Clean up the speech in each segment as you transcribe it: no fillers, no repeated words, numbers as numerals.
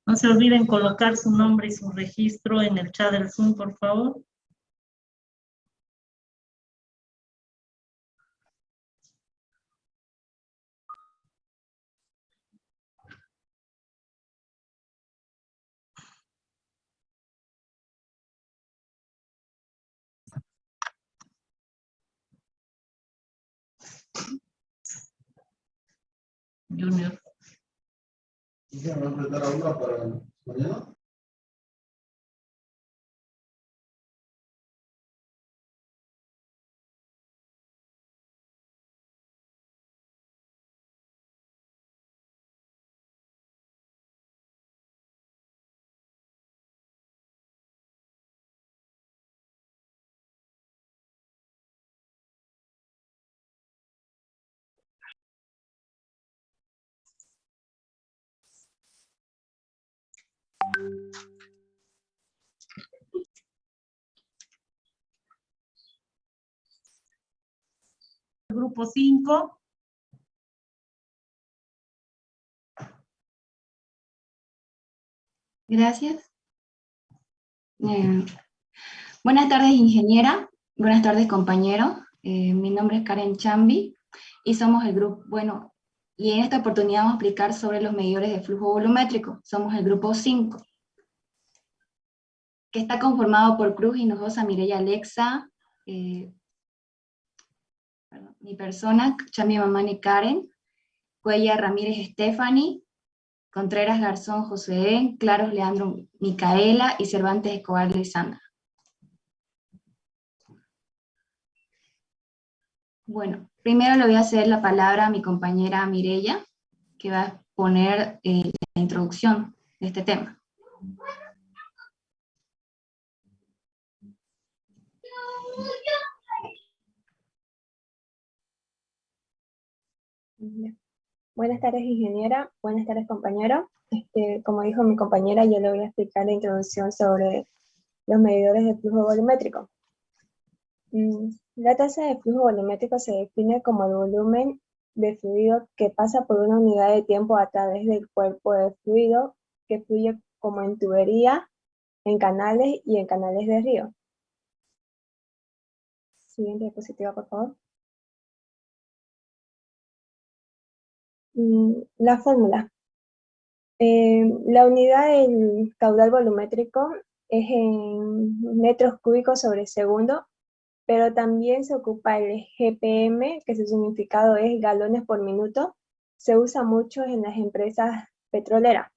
No se olviden colocar su nombre y su registro en el chat del Zoom, por favor. Junior. ¿Ya me va a preparar una para mañana? Grupo 5. Gracias. Buenas tardes, ingeniera. Buenas tardes, compañero. Mi nombre es Karen Chambi y somos el grupo, y en esta oportunidad vamos a explicar sobre los medidores de flujo volumétrico. Somos el grupo 5, que está conformado por Cruz Hinojosa Mireya Alexa, mi persona, Chambi Mamani Karen, Cuellar Ramírez Stephanie, Contreras Garzón José, Claros Leandro Micaela y Cervantes Escobar Lisandra. Bueno, primero le voy a hacer la palabra a mi compañera Mireya, que va a exponer la introducción de este tema. Buenas tardes, ingeniera. Buenas tardes, compañero. Como dijo mi compañera, yo le voy a explicar la introducción sobre los medidores de flujo volumétrico. La tasa de flujo volumétrico se define como el volumen de fluido que pasa por una unidad de tiempo a través del cuerpo de fluido que fluye como en tubería, en canales y en canales de río. Siguiente diapositiva, por favor. La fórmula. La unidad del caudal volumétrico es en metros cúbicos sobre segundo, pero también se ocupa el GPM, que su significado es galones por minuto. Se usa mucho en las empresas petroleras.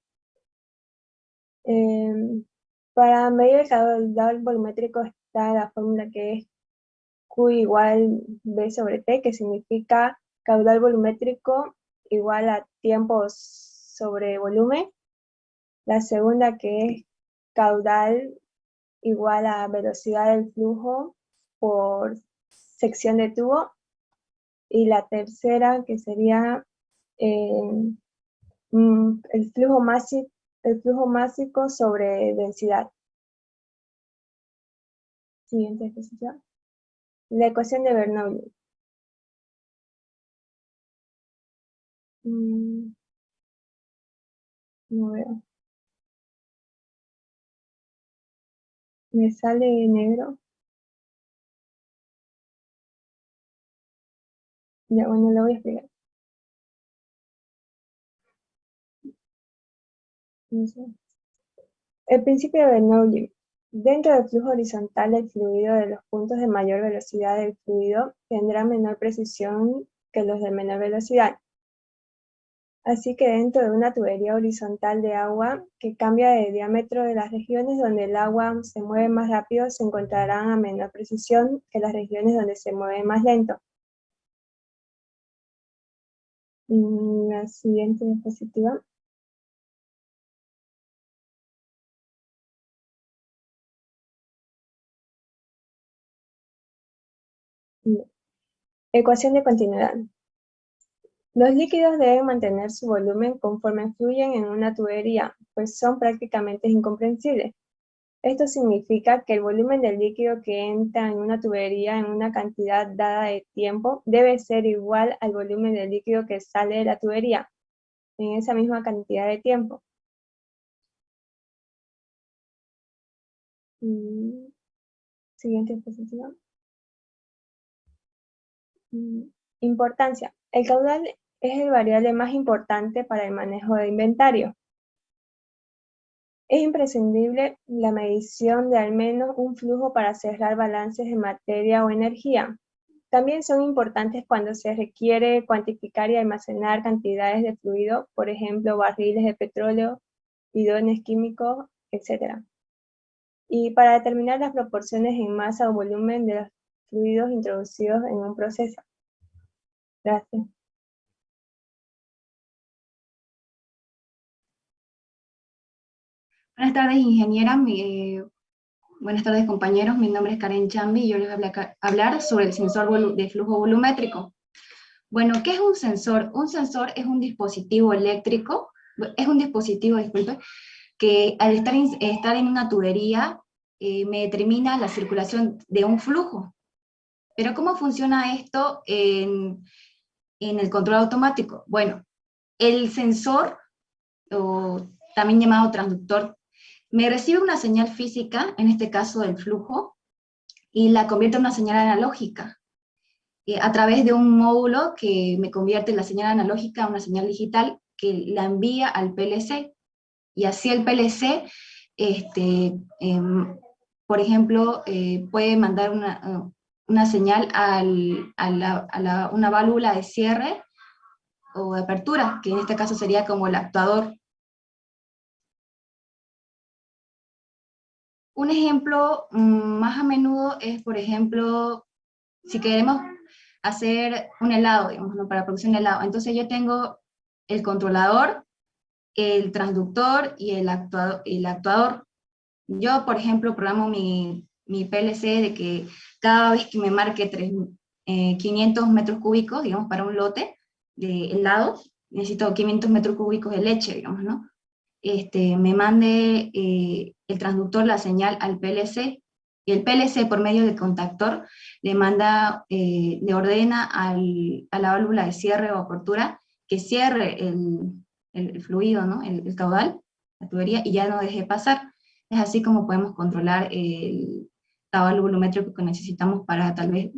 Para medir el caudal volumétrico está la fórmula que es Q igual B sobre T, que significa caudal volumétrico igual a tiempo sobre volumen. La segunda, que es caudal igual a velocidad del flujo por sección de tubo. Y la tercera, que sería el flujo másico sobre densidad. Siguiente exposición. La ecuación de Bernoulli. No veo. Me sale negro. Ya, bueno, lo voy a explicar. El principio de Bernoulli. Dentro del flujo horizontal del fluido, de los puntos de mayor velocidad del fluido tendrá menor precisión que los de menor velocidad. Así que dentro de una tubería horizontal de agua que cambia de diámetro, de las regiones donde el agua se mueve más rápido se encontrarán a menor precisión que las regiones donde se mueve más lento. La siguiente diapositiva. Ecuación de continuidad. Los líquidos deben mantener su volumen conforme fluyen en una tubería, pues son prácticamente incomprensibles. Esto significa que el volumen del líquido que entra en una tubería en una cantidad dada de tiempo debe ser igual al volumen del líquido que sale de la tubería en esa misma cantidad de tiempo. Siguiente diapositiva. Importancia. El caudal es el variable más importante para el manejo de inventario. Es imprescindible la medición de al menos un flujo para cerrar balances de materia o energía. También son importantes cuando se requiere cuantificar y almacenar cantidades de fluido, por ejemplo, barriles de petróleo, bidones químicos, etc. Y para determinar las proporciones en masa o volumen de los fluidos introducidos en un proceso. Gracias. Buenas tardes, ingeniera. Buenas tardes, compañeros. Mi nombre es Karen Chambi y yo les voy a hablar sobre el sensor de flujo volumétrico. Bueno, ¿qué es un sensor? Un sensor es un dispositivo eléctrico, disculpe, que al estar en una tubería me determina la circulación de un flujo. Pero ¿cómo funciona esto en el control automático? Bueno, el sensor, o también llamado transductor, me recibe una señal física, en este caso del flujo, y la convierte en una señal analógica, a través de un módulo que me convierte la señal analógica a una señal digital que la envía al PLC. Y así el PLC, por ejemplo, puede mandar una señal a una válvula de cierre o de apertura, que en este caso sería como el actuador. Un ejemplo más a menudo es, por ejemplo, si queremos hacer un helado, digamos, ¿no? Para producir un helado. Entonces yo tengo el controlador, el transductor y el actuador. Yo, por ejemplo, programo mi PLC de que cada vez que me marque 500 metros cúbicos, digamos, para un lote de helado, necesito 500 metros cúbicos de leche, digamos, ¿no? Me mande el transductor la señal al PLC, y el PLC por medio del contactor le manda, le ordena a la válvula de cierre o apertura que cierre el fluido, ¿no? El caudal, la tubería, y ya no deje pasar. Es así como podemos controlar el caudal volumétrico que necesitamos para tal vez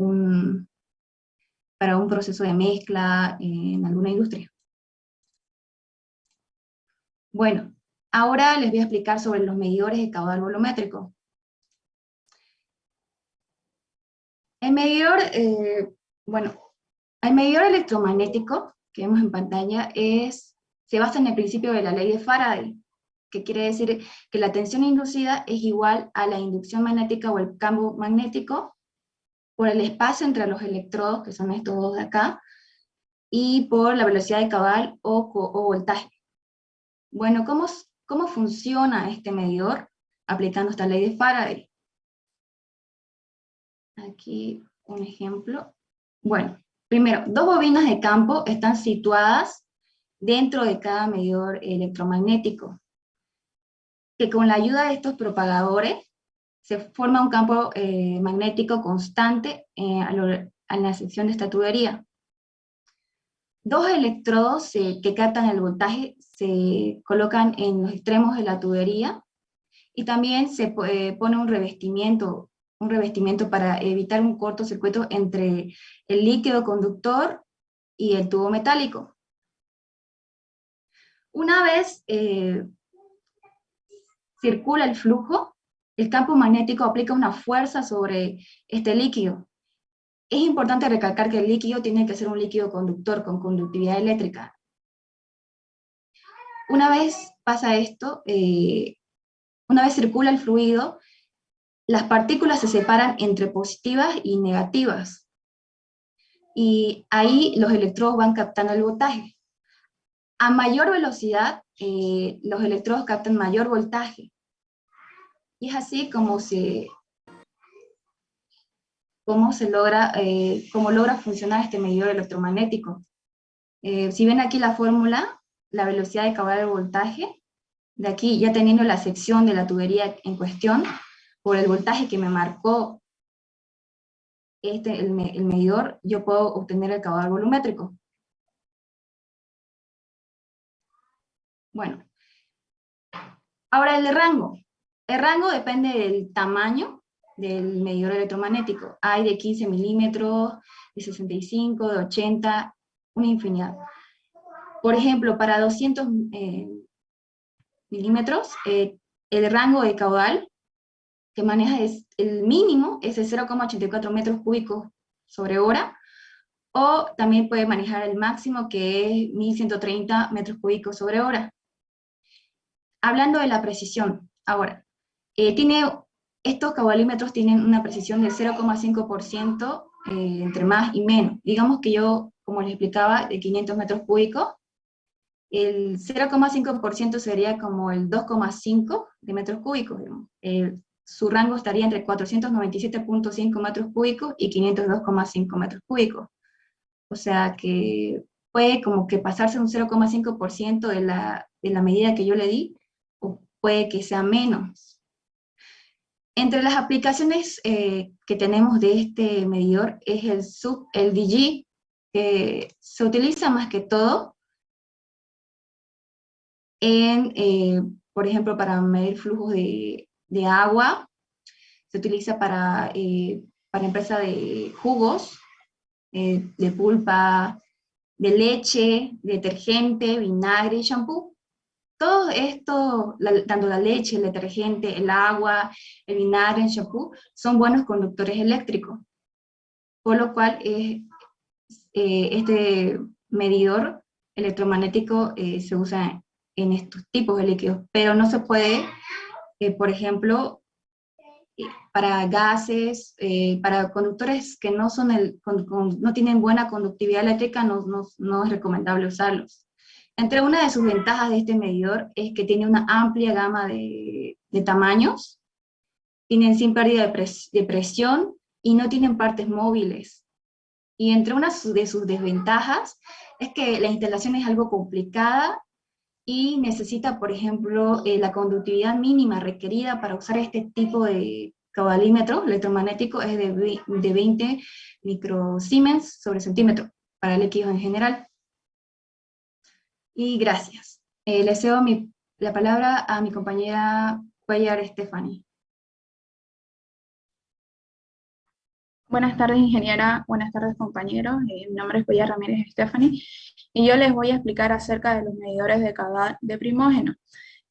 para un proceso de mezcla en alguna industria. Bueno, ahora les voy a explicar sobre los medidores de caudal volumétrico. El medidor, el medidor electromagnético que vemos en pantalla se basa en el principio de la ley de Faraday, que quiere decir que la tensión inducida es igual a la inducción magnética o el campo magnético por el espacio entre los electrodos, que son estos dos de acá, y por la velocidad de caudal o voltaje. Bueno, ¿cómo funciona este medidor aplicando esta ley de Faraday? Aquí un ejemplo. Bueno, primero, dos bobinas de campo están situadas dentro de cada medidor electromagnético, que con la ayuda de estos propagadores se forma un campo magnético constante a la sección de esta tubería. Dos electrodos que captan el voltaje se colocan en los extremos de la tubería, y también se pone un revestimiento para evitar un cortocircuito entre el líquido conductor y el tubo metálico. Una vez circula el flujo, el campo magnético aplica una fuerza sobre este líquido. Es importante recalcar que el líquido tiene que ser un líquido conductor con conductividad eléctrica. Una vez pasa esto, una vez circula el fluido, las partículas se separan entre positivas y negativas. Y ahí los electrodos van captando el voltaje. A mayor velocidad, los electrodos captan mayor voltaje. Y es así como logra funcionar este medidor electromagnético. Si ven aquí la fórmula, la velocidad de caudal del voltaje, de aquí ya teniendo la sección de la tubería en cuestión, por el voltaje que me marcó el medidor, yo puedo obtener el caudal volumétrico. Bueno, ahora el rango. El rango depende del tamaño del medidor electromagnético. Hay de 15 milímetros, de 65, de 80, una infinidad. Por ejemplo, para 200 milímetros, el rango de caudal que maneja es el mínimo, es de 0,84 metros cúbicos sobre hora, o también puede manejar el máximo, que es 1130 metros cúbicos sobre hora. Hablando de la precisión, ahora, estos caudalímetros tienen una precisión del 0,5% entre más y menos. Digamos que yo, como les explicaba, de 500 metros cúbicos, el 0,5% sería como el 2,5 de metros cúbicos, digamos. Su rango estaría entre 497.5 metros cúbicos y 502,5 metros cúbicos. O sea que puede como que pasarse un 0,5% de la medida que yo le di, o puede que sea menos. Entre las aplicaciones que tenemos de este medidor es el sub-LDG, que se utiliza más que todo por ejemplo, para medir flujos de agua. Se utiliza para empresa de jugos, de pulpa, de leche, detergente, vinagre y shampoo. Todo esto, tanto la leche, el detergente, el agua, el vinagre, el shampoo, son buenos conductores eléctricos, por lo cual este medidor electromagnético se usa en estos tipos de líquidos, pero no se puede, por ejemplo, para gases, para conductores que no tienen buena conductividad eléctrica, no es recomendable usarlos. Entre una de sus ventajas de este medidor es que tiene una amplia gama de tamaños, tienen sin pérdida de presión y no tienen partes móviles. Y entre una de sus desventajas es que la instalación es algo complicada y necesita, por ejemplo, la conductividad mínima requerida para usar este tipo de caudalímetro electromagnético es de 20 microsiemens sobre centímetro para líquidos en general. Y gracias. Le cedo la palabra a mi compañera Cuellar Stephanie. Buenas tardes, ingeniera. Buenas tardes, compañeros. Mi nombre es Cuellar Ramírez Stephanie y yo les voy a explicar acerca de los medidores de caudal de primógeno.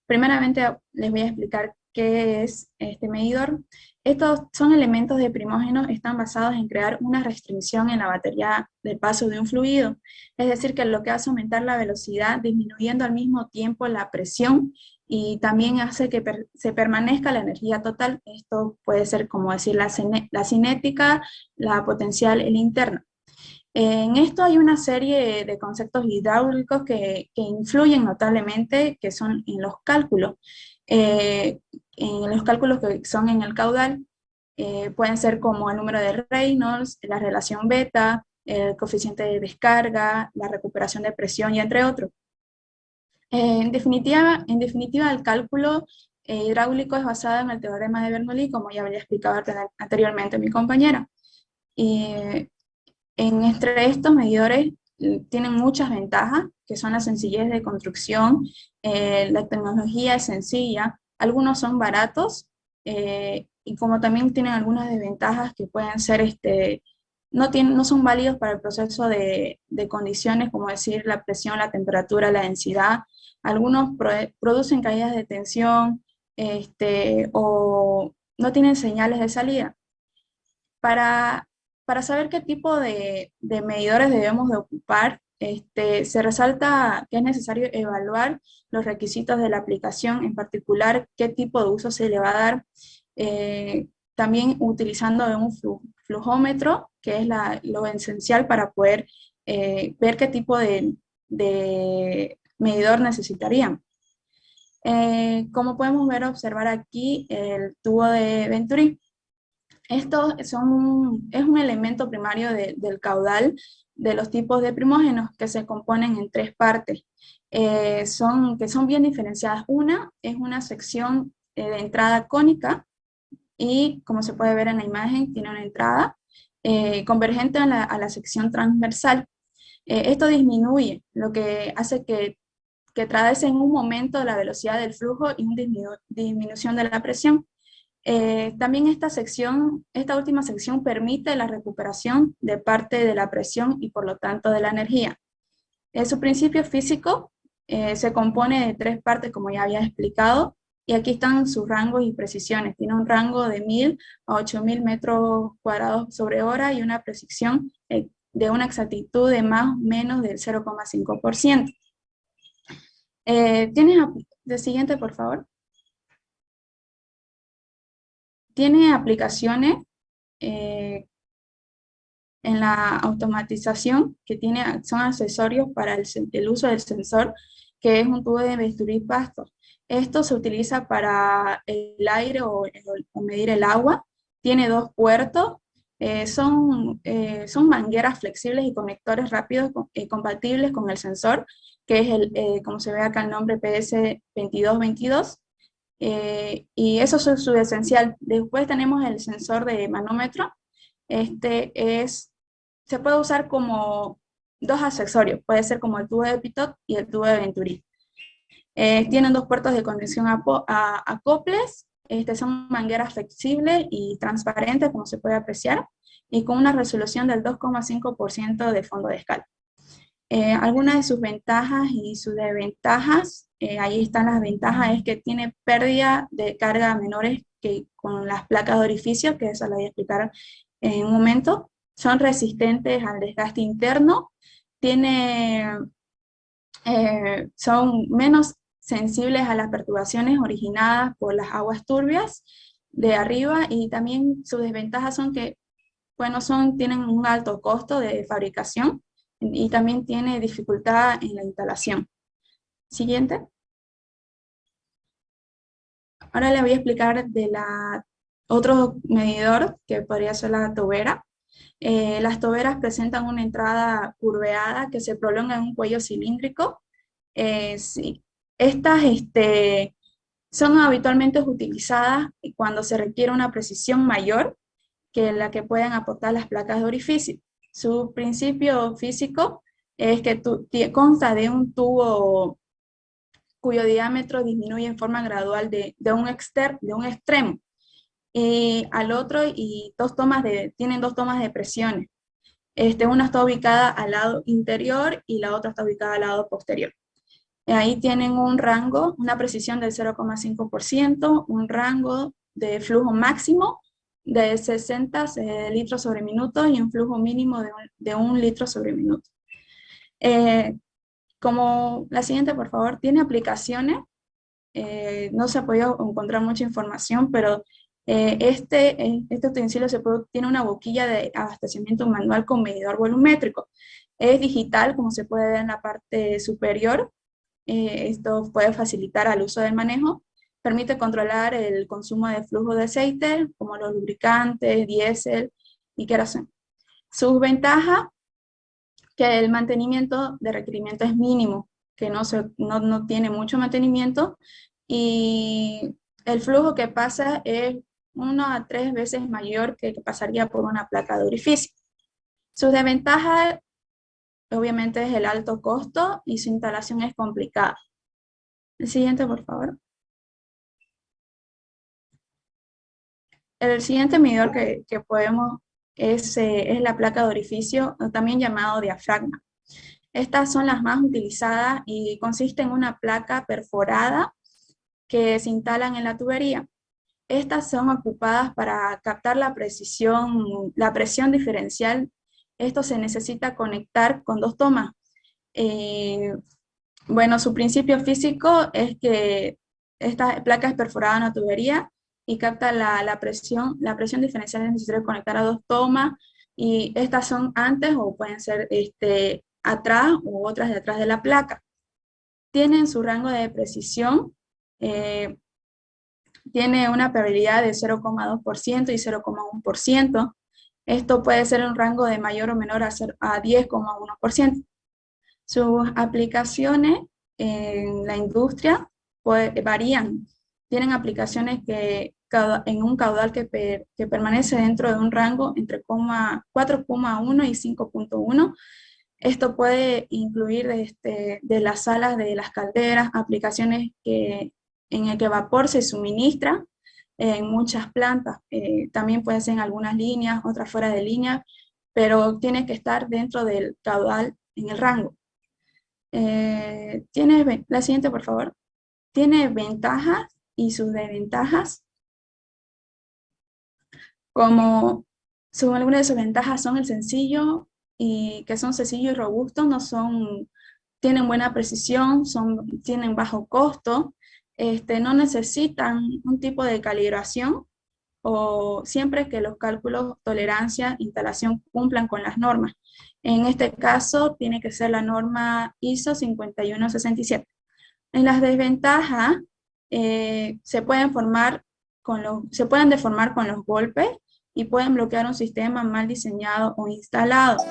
Primeramente, les voy a explicar qué es este medidor. Estos son elementos de primógeno, están basados en crear una restricción en la batería del paso de un fluido. Es decir, que lo que hace aumentar la velocidad, disminuyendo al mismo tiempo la presión, y también hace que se permanezca la energía total. Esto puede ser, como decir, la cinética, la potencial y la interna. En esto hay una serie de conceptos hidráulicos que influyen notablemente, que son en los cálculos. En los cálculos que son en el caudal, pueden ser como el número de Reynolds, la relación beta, el coeficiente de descarga, la recuperación de presión y entre otros. En definitiva, el cálculo hidráulico es basado en el teorema de Bernoulli, como ya había explicado anteriormente mi compañera. Entre estos medidores tienen muchas ventajas, que son la sencillez de construcción, la tecnología es sencilla, algunos son baratos, y como también tienen algunas desventajas que pueden ser, no son válidos para el proceso de condiciones, como decir la presión, la temperatura, la densidad. Algunos producen caídas de tensión, o no tienen señales de salida. Para saber qué tipo de medidores debemos de ocupar, se resalta que es necesario evaluar los requisitos de la aplicación, en particular qué tipo de uso se le va a dar, también utilizando un flujómetro, que es lo esencial para poder ver qué tipo de medidor necesitarían. Como podemos observar aquí, el tubo de Venturi. Esto es un elemento primario del caudal de los tipos de primógenos, que se componen en tres partes, que son bien diferenciadas. Una es una sección de entrada cónica, y como se puede ver en la imagen, tiene una entrada convergente a la sección transversal. Esto disminuye, lo que hace que que traduce en un momento la velocidad del flujo y una disminución de la presión. También esta última sección permite la recuperación de parte de la presión y por lo tanto de la energía. Su principio físico se compone de 3 partes, como ya había explicado, y aquí están sus rangos y precisiones. Tiene un rango de 1000 a 8000 metros cuadrados sobre hora y una precisión de una exactitud de más o menos del 0,5%. ¿Tienes el siguiente, por favor? Tiene aplicaciones en la automatización que son accesorios para el uso del sensor, que es un tubo de bisturí pasto. Esto se utiliza para el aire o medir el agua. Tiene 2 puertos. Son mangueras flexibles y conectores rápidos compatibles con el sensor, que es como se ve acá el nombre PS2222. Y eso es su esencial. Después tenemos el sensor de manómetro. Se puede usar como 2 accesorios. Puede ser como el tubo de Pitot y el tubo de Venturi. Tienen 2 puertos de conexión a acoples. Son mangueras flexibles y transparentes, como se puede apreciar, y con una resolución del 2,5% de fondo de escala. Algunas de sus ventajas y sus desventajas, ahí están las ventajas, es que tiene pérdida de carga menores que con las placas de orificio, que eso lo voy a explicar en un momento. Son resistentes al desgaste interno, son menos sensibles a las perturbaciones originadas por las aguas turbias de arriba, y también sus desventajas son que, bueno, tienen un alto costo de fabricación y también tiene dificultad en la instalación. Siguiente. Ahora le voy a explicar de otro medidor que podría ser la tobera. Las toberas presentan una entrada curveada que se prolonga en un cuello cilíndrico. Sí. Estas son habitualmente utilizadas cuando se requiere una precisión mayor que la que pueden aportar las placas de orificio. Su principio físico es que consta de un tubo cuyo diámetro disminuye en forma gradual de un extremo al otro, y tienen 2 tomas de presiones. Una está ubicada al lado interior y la otra está ubicada al lado posterior. Ahí tienen un rango, una precisión del 0,5%, un rango de flujo máximo de 60 litros sobre minuto y un flujo mínimo de 1 litro sobre minuto. Como la siguiente, por favor, tiene aplicaciones. No se ha podido encontrar mucha información, pero este utensilio tiene una boquilla de abastecimiento manual con medidor volumétrico. Es digital, como se puede ver en la parte superior. Esto puede facilitar al uso del manejo. Permite controlar el consumo de flujo de aceite, como los lubricantes, diésel y queroseno. Sus ventajas, que el mantenimiento de requerimiento es mínimo, que no tiene mucho mantenimiento, y el flujo que pasa es 1 a 3 veces mayor que pasaría por una placa de orificio. Sus desventajas, obviamente, es el alto costo y su instalación es complicada. El siguiente, por favor. El siguiente medidor que podemos es la placa de orificio, también llamado diafragma. Estas son las más utilizadas y consiste en una placa perforada que se instalan en la tubería. Estas son ocupadas para captar la presión diferencial. Esto se necesita conectar con 2 tomas. Bueno, su principio físico es que esta placa es perforada en la tubería y capta la presión diferencial. Es necesario conectar a 2 tomas, y estas son antes o pueden ser atrás u otras detrás de la placa. Tienen su rango de precisión, tiene una permeabilidad de 0,2% y 0,1%. Esto puede ser un rango de mayor o menor a 10,1%. Sus aplicaciones en la industria varían. Tienen aplicaciones en un caudal que permanece dentro de un rango entre 4,1 y 5,1, Esto puede incluir de las salas de las calderas, aplicaciones en el que vapor se suministra en muchas plantas. También puede ser en algunas líneas, otras fuera de línea, pero tiene que estar dentro del caudal en el rango. La siguiente, por favor. Tiene ventajas y sus desventajas. Como algunas de sus ventajas son el sencillo, y que son sencillos y robustos, tienen buena precisión, tienen bajo costo, no necesitan un tipo de calibración, o siempre que los cálculos, tolerancia, instalación cumplan con las normas. En este caso, tiene que ser la norma ISO 5167. En las desventajas, se pueden deformar con los golpes y pueden bloquear un sistema mal diseñado o instalado.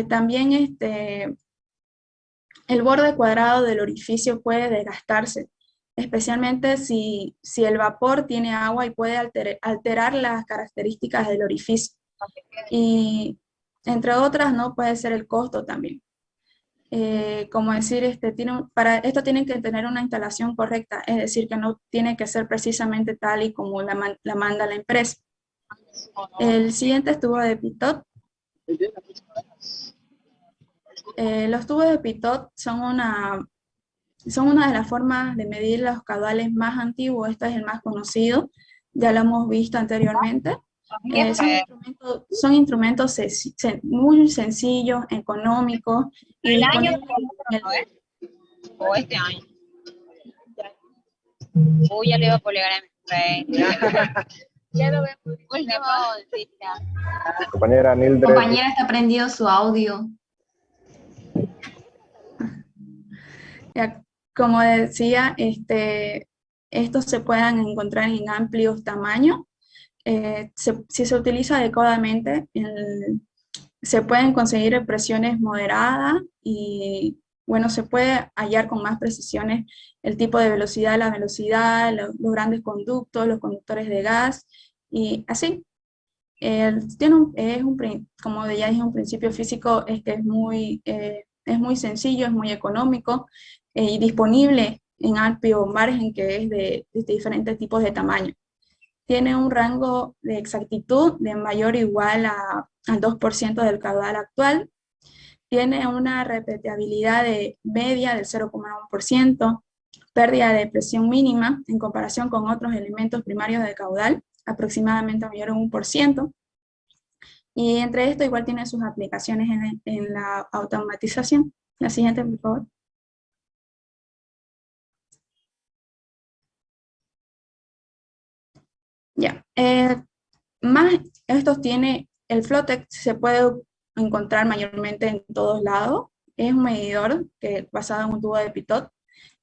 También el borde cuadrado del orificio puede desgastarse, especialmente si el vapor tiene agua y puede alterar las características del orificio. Y entre otras, ¿no? Puede ser el costo también. Como decir, para esto tienen que tener una instalación correcta, es decir, que no tiene que ser precisamente tal y como la manda la empresa. El siguiente es tubo de pitot. Los tubos de pitot son una de las formas de medir los caudales más antiguos. Este es el más conocido, ya lo hemos visto anteriormente. Son instrumentos muy sencillos, económicos. El año o este año. Uy, ya le iba a polegar a mi friend. Ya lo vemos. Última bolsita. Compañera Nildred. Compañera, está prendido su audio. Ya, como decía, estos se pueden encontrar en amplios tamaños. Si se utiliza adecuadamente, se pueden conseguir presiones moderadas y, bueno, se puede hallar con más precisiones el tipo de velocidad, la velocidad, los grandes conductos, los conductores de gas, y así. Como ya dije, un principio físico es muy sencillo, es muy económico y disponible en amplio margen, que es de diferentes tipos de tamaño. Tiene un rango de exactitud de mayor o igual al 2% del caudal actual. Tiene una repetibilidad media del 0,1%, pérdida de presión mínima en comparación con otros elementos primarios de caudal, aproximadamente mayor a 1%. Y entre esto igual tiene sus aplicaciones en la automatización. La siguiente, por favor. Ya. El Flotex se puede encontrar mayormente en todos lados. Es un medidor basado en un tubo de pitot.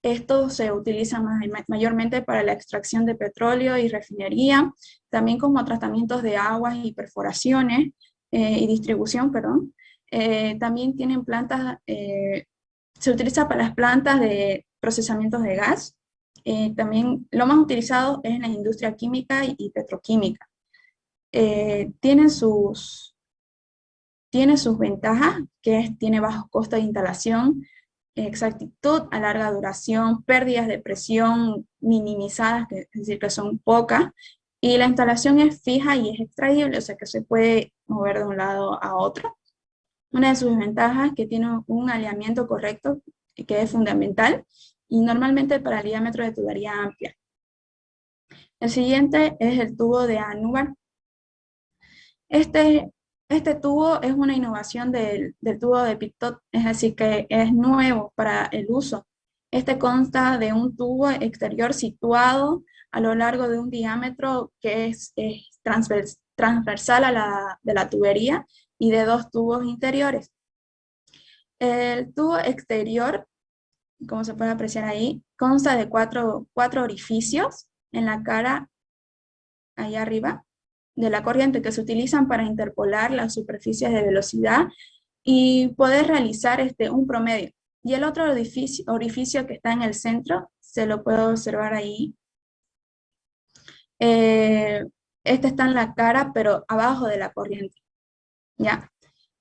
Esto se utiliza mayormente para la extracción de petróleo y refinería, también como tratamientos de aguas y perforaciones y distribución, perdón. También tienen plantas, se utiliza para las plantas de procesamientos de gas. También lo más utilizado es en la industria química y petroquímica. Tiene sus ventajas, tiene bajos costos de instalación, exactitud a larga duración, pérdidas de presión minimizadas, es decir, que son pocas, y la instalación es fija y es extraíble, o sea que se puede mover de un lado a otro. Una de sus ventajas es que tiene un alineamiento correcto, que es fundamental, y normalmente para el diámetro de tubería amplia. El siguiente es el tubo de Anubar. Este tubo es una innovación del tubo de pitot, es decir, que es nuevo para el uso. Consta de un tubo exterior situado a lo largo de un diámetro que es transversal de la tubería, y de dos tubos interiores. El tubo exterior, como se puede apreciar ahí, consta de cuatro orificios en la cara, allá arriba, de la corriente, que se utilizan para interpolar las superficies de velocidad y poder realizar un promedio. Y el otro orificio que está en el centro, se lo puede observar ahí. Está en la cara, pero abajo de la corriente. ¿Ya?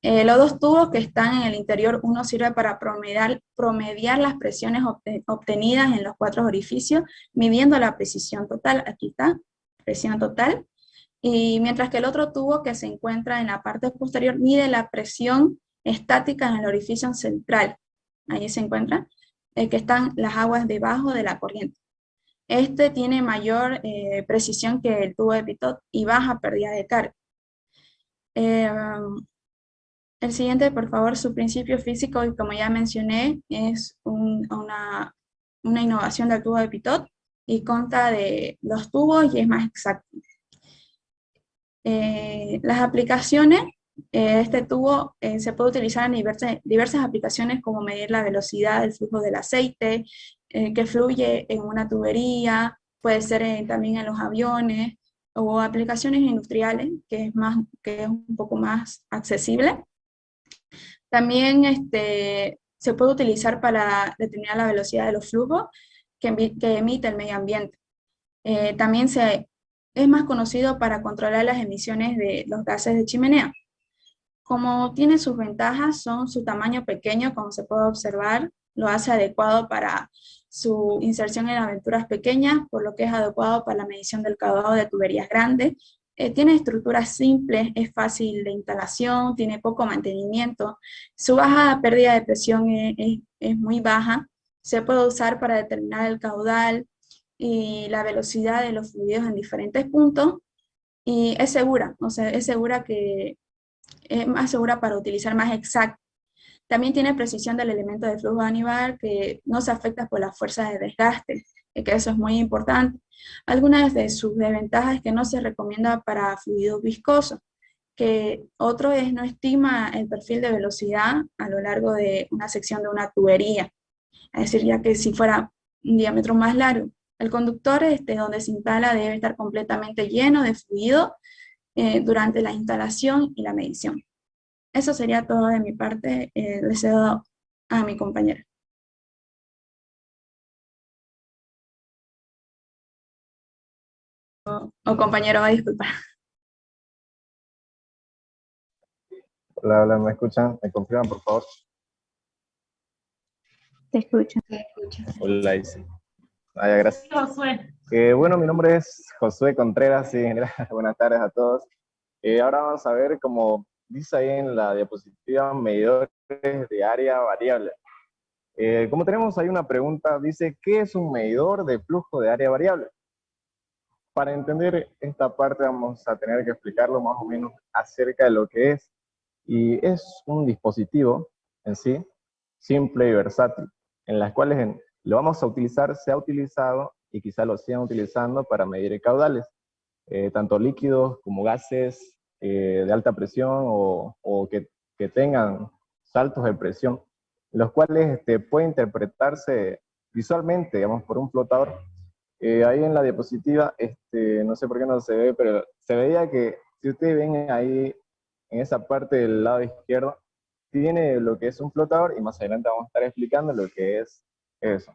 Los dos tubos que están en el interior, uno sirve para promediar las presiones obtenidas en los 4 orificios, midiendo la precisión total. Aquí está, presión total. Y mientras que el otro tubo que se encuentra en la parte posterior mide la presión estática en el orificio central. Ahí se encuentra, que están las aguas debajo de la corriente. Este tiene mayor precisión que el tubo de Pitot y baja pérdida de carga. El siguiente, por favor, su principio físico, y como ya mencioné, es una innovación del tubo de Pitot y consta de los tubos y es más exacto. Las aplicaciones, este tubo se puede utilizar en diversas aplicaciones como medir la velocidad del flujo del aceite que fluye en una tubería, puede ser también en los aviones o aplicaciones industriales que es un poco más accesible. También se puede utilizar para determinar la velocidad de los flujos que emite el medio ambiente. También es más conocido para controlar las emisiones de los gases de chimenea. Como tiene sus ventajas, son su tamaño pequeño, como se puede observar, lo hace adecuado para su inserción en aventuras pequeñas, por lo que es adecuado para la medición del caudado de tuberías grandes. Tiene estructuras simples, es fácil de instalación, tiene poco mantenimiento. Su baja pérdida de presión es muy baja. Se puede usar para determinar el caudal y la velocidad de los fluidos en diferentes puntos. Y es segura, o sea, es más segura para utilizar más exacto. También tiene precisión del elemento de flujo anivar que no se afecta por las fuerzas de desgaste, que eso es muy importante. Algunas de sus desventajas es que no se recomienda para fluidos viscosos, que otro es no estima el perfil de velocidad a lo largo de una sección de una tubería. Es decir, ya que si fuera un diámetro más largo, el conductor donde se instala debe estar completamente lleno de fluido durante la instalación y la medición. Eso sería todo de mi parte. Le cedo a mi compañera. O compañero, disculpa. Hola, hola, ¿me escuchan? ¿Me confirman, por favor? Te escucho. Hola, Isi. Ya, gracias. Josué. Bueno, mi nombre es Josué Contreras, sí, buenas tardes a todos. Ahora vamos a ver, como dice ahí en la diapositiva, medidores de área variable. Como tenemos ahí una pregunta, dice, ¿qué es un medidor de flujo de área variable? Para entender esta parte vamos a tener que explicarlo más o menos acerca de lo que es. Y es un dispositivo en sí, simple y versátil, en las cuales lo vamos a utilizar, se ha utilizado y quizá lo sigan utilizando para medir caudales, tanto líquidos como gases de alta presión o que tengan saltos de presión, los cuales pueden interpretarse visualmente, digamos, por un flotador. Ahí en la diapositiva, no sé por qué no se ve, pero se veía que si ustedes ven ahí en esa parte del lado izquierdo, tiene lo que es un flotador y más adelante vamos a estar explicando lo que es eso.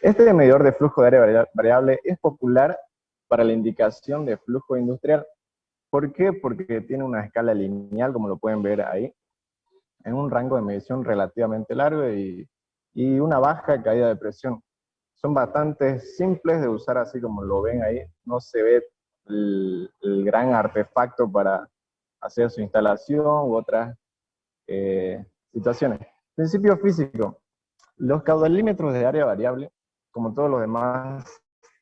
Este medidor de flujo de área variable es popular para la indicación de flujo industrial. ¿Por qué? Porque tiene una escala lineal, como lo pueden ver ahí, en un rango de medición relativamente largo y una baja caída de presión. Son bastante simples de usar, así como lo ven ahí. No se ve el gran artefacto para hacer su instalación u otras situaciones. Principio físico. Los caudalímetros de área variable, como todos los demás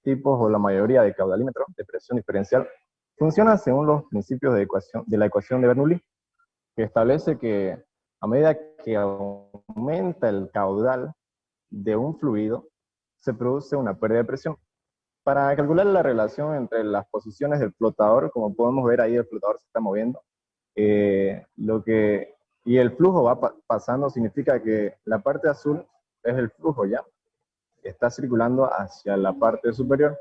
tipos o la mayoría de caudalímetros de presión diferencial, funcionan según los principios de la ecuación de Bernoulli, que establece que a medida que aumenta el caudal de un fluido, se produce una pérdida de presión. Para calcular la relación entre las posiciones del flotador, como podemos ver ahí, el flotador se está moviendo, y el flujo va pasando, significa que la parte azul es el flujo ya, está circulando hacia la parte superior.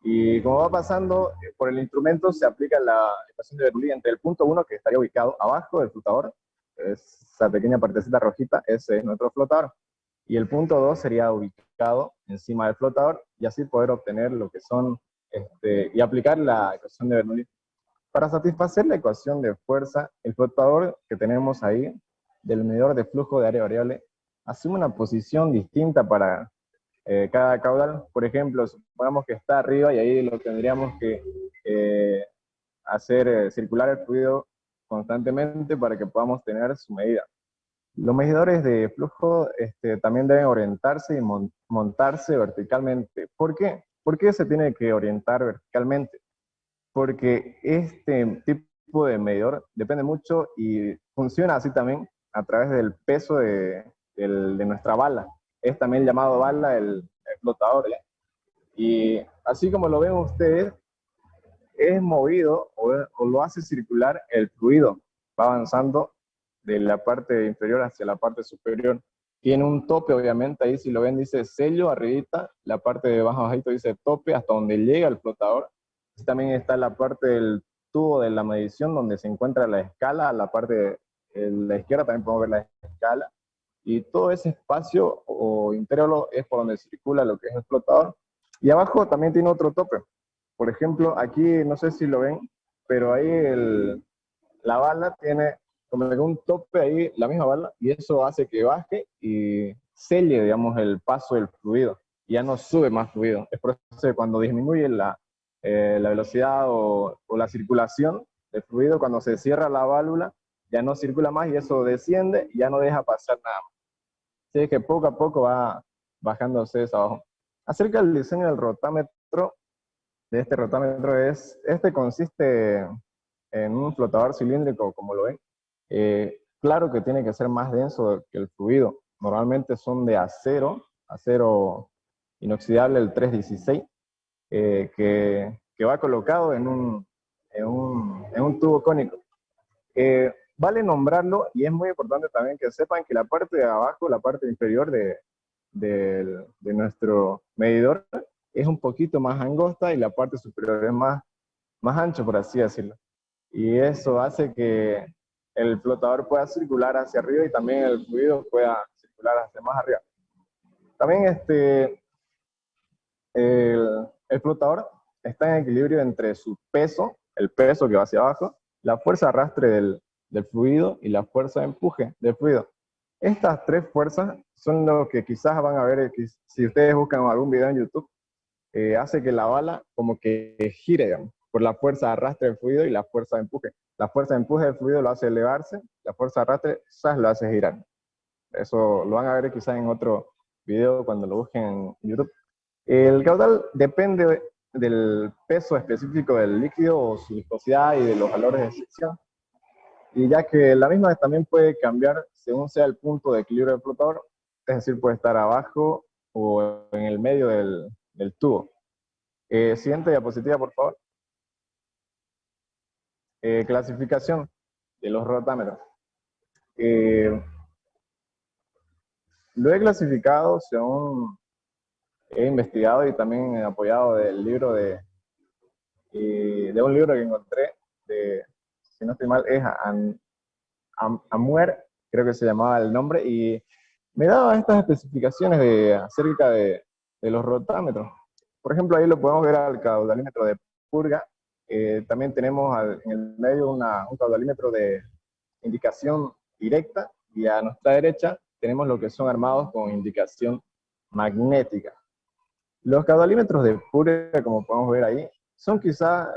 Y como va pasando por el instrumento, se aplica la ecuación de Bernoulli entre el punto 1, que estaría ubicado abajo del flotador, esa pequeña partecita rojita, ese es nuestro flotador. Y el punto 2 sería ubicado encima del flotador, y así poder obtener lo que son, y aplicar la ecuación de Bernoulli. Para satisfacer la ecuación de fuerza, el flotador que tenemos ahí, del medidor de flujo de área variable, asume una posición distinta para cada caudal. Por ejemplo, supongamos que está arriba y ahí lo tendríamos que hacer circular el fluido constantemente para que podamos tener su medida. Los medidores de flujo también deben orientarse y montarse verticalmente. ¿Por qué? ¿Por qué se tiene que orientar verticalmente? Porque este tipo de medidor depende mucho y funciona así también a través del peso de nuestra bala. Es también llamado bala el flotador, ¿ya? Y así como lo ven ustedes, es movido o lo hace circular el fluido. Va avanzando de la parte inferior hacia la parte superior. Tiene un tope, obviamente, ahí si lo ven dice sello arribita, la parte de abajo bajito dice tope, hasta donde llega el flotador. También está la parte del tubo de la medición donde se encuentra la escala, la parte de la izquierda también podemos ver la escala, y todo ese espacio o interior es por donde circula lo que es el flotador. Y abajo también tiene otro tope. Por ejemplo, aquí no sé si lo ven, pero ahí la bala tiene como que un tope ahí, la misma bala, y eso hace que baje y selle, digamos, el paso del fluido. Ya no sube más fluido. Es por eso que cuando disminuye la velocidad o la circulación del fluido, cuando se cierra la válvula, ya no circula más y eso desciende y ya no deja pasar nada más. Así que poco a poco va bajándose eso abajo. Acerca del diseño del rotámetro, de este rotámetro, consiste en un flotador cilíndrico, como lo ven. Claro que tiene que ser más denso que el fluido. Normalmente son de acero inoxidable, el 316, que va colocado en un tubo cónico. Vale nombrarlo, y es muy importante también que sepan que la parte de abajo, la parte inferior de nuestro medidor, es un poquito más angosta y la parte superior es más ancho, por así decirlo. Y eso hace que el flotador pueda circular hacia arriba y también el fluido pueda circular hacia más arriba. También el flotador está en equilibrio entre su peso, el peso que va hacia abajo, la fuerza de arrastre del fluido y la fuerza de empuje del fluido. Estas tres fuerzas son lo que quizás van a ver, si ustedes buscan algún video en YouTube, hace que la bala como que gire, digamos, por la fuerza de arrastre del fluido y la fuerza de empuje. La fuerza de empuje del fluido lo hace elevarse, la fuerza de arrastre quizás lo hace girar. Eso lo van a ver quizás en otro video cuando lo busquen en YouTube. El caudal depende del peso específico del líquido o su viscosidad y de los valores de fricción. Y ya que la misma también puede cambiar según sea el punto de equilibrio del flotador, es decir, puede estar abajo o en el medio del tubo. Siguiente diapositiva, por favor. Clasificación de los rotámetros. Lo he clasificado según he investigado y también he apoyado del libro de un libro que encontré, si no estoy mal, es Amuer, creo que se llamaba el nombre, y me daba estas especificaciones acerca de los rotámetros. Por ejemplo, ahí lo podemos ver al caudalímetro de purga. También tenemos en el medio un caudalímetro de indicación directa, y a nuestra derecha tenemos lo que son armados con indicación magnética. Los caudalímetros de purga, como podemos ver ahí, son quizás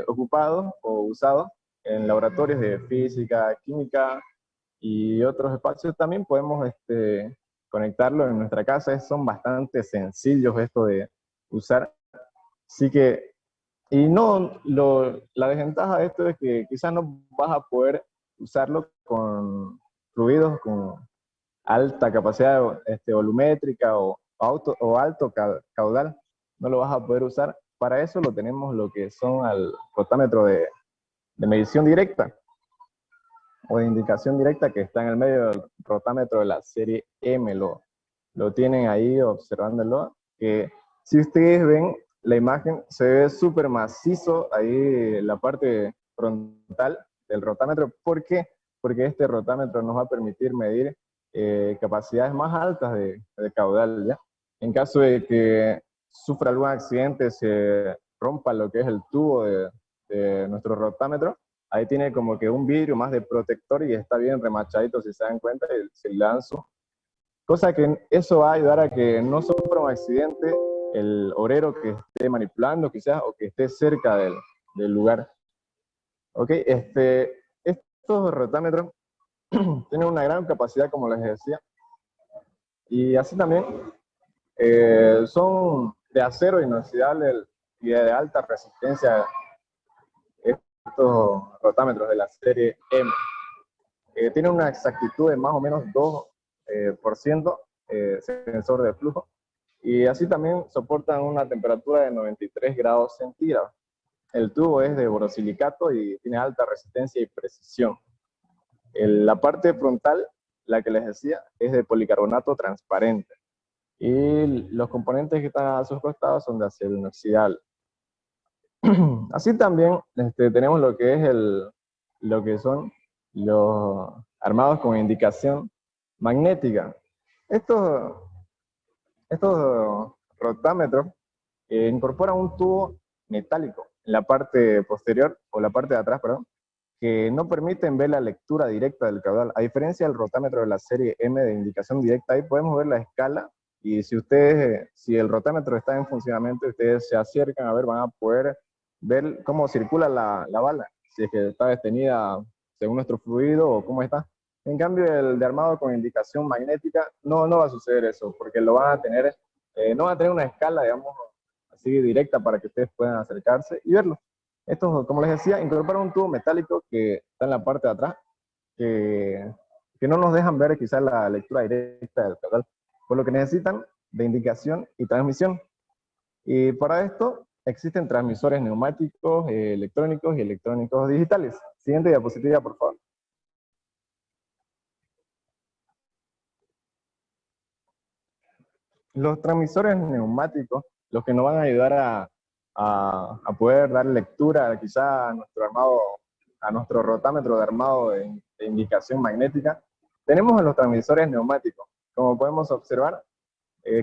ocupados o usados en laboratorios de física, química y otros espacios. También podemos conectarlo en nuestra casa. Son bastante sencillos esto de usar. Así que, la desventaja de esto es que quizás no vas a poder usarlo con fluidos con alta capacidad volumétrica o alto caudal. No lo vas a poder usar. Para eso lo tenemos lo que son al rotámetro de medición directa o de indicación directa, que está en el medio del rotámetro de la serie M. Lo tienen ahí observándolo, que si ustedes ven la imagen, se ve súper macizo ahí la parte frontal del rotámetro. ¿Por qué? Porque este rotámetro nos va a permitir medir capacidades más altas de caudal, ¿ya? En caso de que sufra algún accidente, se rompa lo que es el tubo de de nuestro rotámetro, ahí tiene como que un vidrio más de protector y está bien remachadito, si se dan cuenta, y se le dan su... Cosa que eso va a ayudar a que no sufra un accidente el obrero que esté manipulando quizás o que esté cerca del lugar. Ok, estos rotámetros tienen una gran capacidad, como les decía, y así también son de acero inoxidable y de alta resistencia estos rotámetros de la serie M. Tienen una exactitud de más o menos 2% sensor de flujo, y así también soportan una temperatura de 93 grados centígrados. El tubo es de borosilicato y tiene alta resistencia y precisión. La parte frontal, la que les decía, es de policarbonato transparente. Y los componentes que están a sus costados son de acero inoxidable. Así también tenemos lo que es lo que son los armados con indicación magnética. Estos rotámetros incorporan un tubo metálico en la parte posterior, o la parte de atrás, perdón, que no permiten ver la lectura directa del caudal. A diferencia del rotámetro de la serie M de indicación directa, ahí podemos ver la escala, y si el rotámetro está en funcionamiento, ustedes se acercan a ver, van a poder ver cómo circula la bala, si es que está detenida según nuestro fluido o cómo está. En cambio, el de armado con indicación magnética, no va a suceder eso, porque lo van a tener, no va a tener una escala, digamos, así directa para que ustedes puedan acercarse y verlo. Estos, como les decía, incorporan un tubo metálico que está en la parte de atrás, que no nos dejan ver quizás la lectura directa del caudal, por lo que necesitan de indicación y transmisión. Y para esto existen transmisores neumáticos, electrónicos y electrónicos digitales. Siguiente diapositiva, por favor. Los transmisores neumáticos, los que nos van a ayudar a poder dar lectura quizá a nuestro rotámetro de armado de indicación magnética, tenemos a los transmisores neumáticos. Como podemos observar,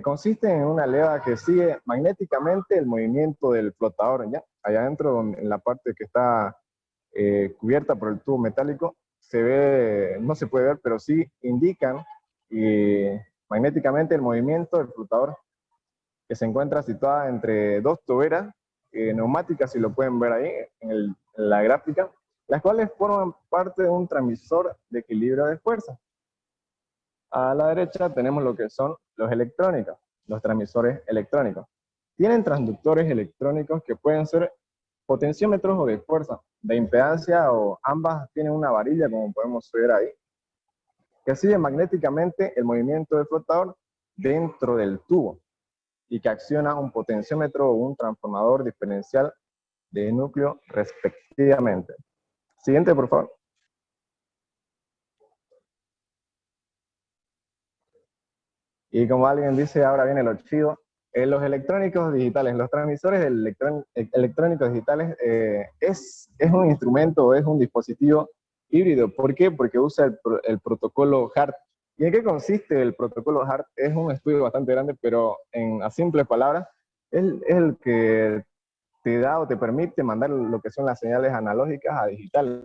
consisten en una leva que sigue magnéticamente el movimiento del flotador, ¿ya? Allá adentro, en la parte que está cubierta por el tubo metálico, no se puede ver, pero sí indican magnéticamente el movimiento del flotador, que se encuentra situada entre dos tuberas neumáticas, si lo pueden ver ahí en la gráfica, las cuales forman parte de un transmisor de equilibrio de fuerza. A la derecha tenemos lo que son los electrónicos, los transmisores electrónicos. Tienen transductores electrónicos que pueden ser potenciómetros o de fuerza, de impedancia, o ambas tienen una varilla, como podemos ver ahí, que sigue magnéticamente el movimiento del flotador dentro del tubo y que acciona un potenciómetro o un transformador diferencial de núcleo respectivamente. Siguiente, por favor. Y como alguien dice, ahora viene lo chido. Los electrónicos digitales, los transmisores electrónicos digitales es un instrumento, es un dispositivo híbrido. ¿Por qué? Porque usa el protocolo HART. ¿Y en qué consiste el protocolo HART? Es un estudio bastante grande, pero a simples palabras, es el que te da o te permite mandar lo que son las señales analógicas a digitales.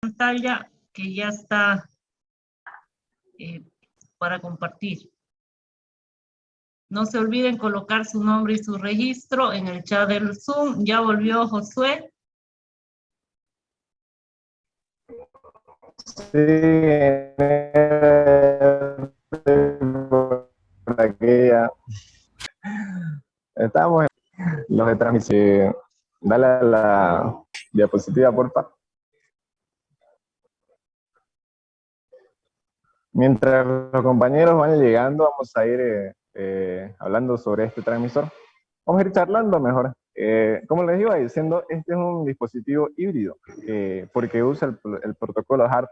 Pantalla que ya está para compartir. No se olviden colocar su nombre y su registro en el chat del Zoom. Ya volvió Josué. Sí, por aquí ya. Estamos en los de transmisión. Dale a la diapositiva, porfa. Mientras los compañeros van llegando, vamos a ir hablando sobre este transmisor. Vamos a ir charlando mejor. Como les iba diciendo, este es un dispositivo híbrido, porque usa el protocolo HART,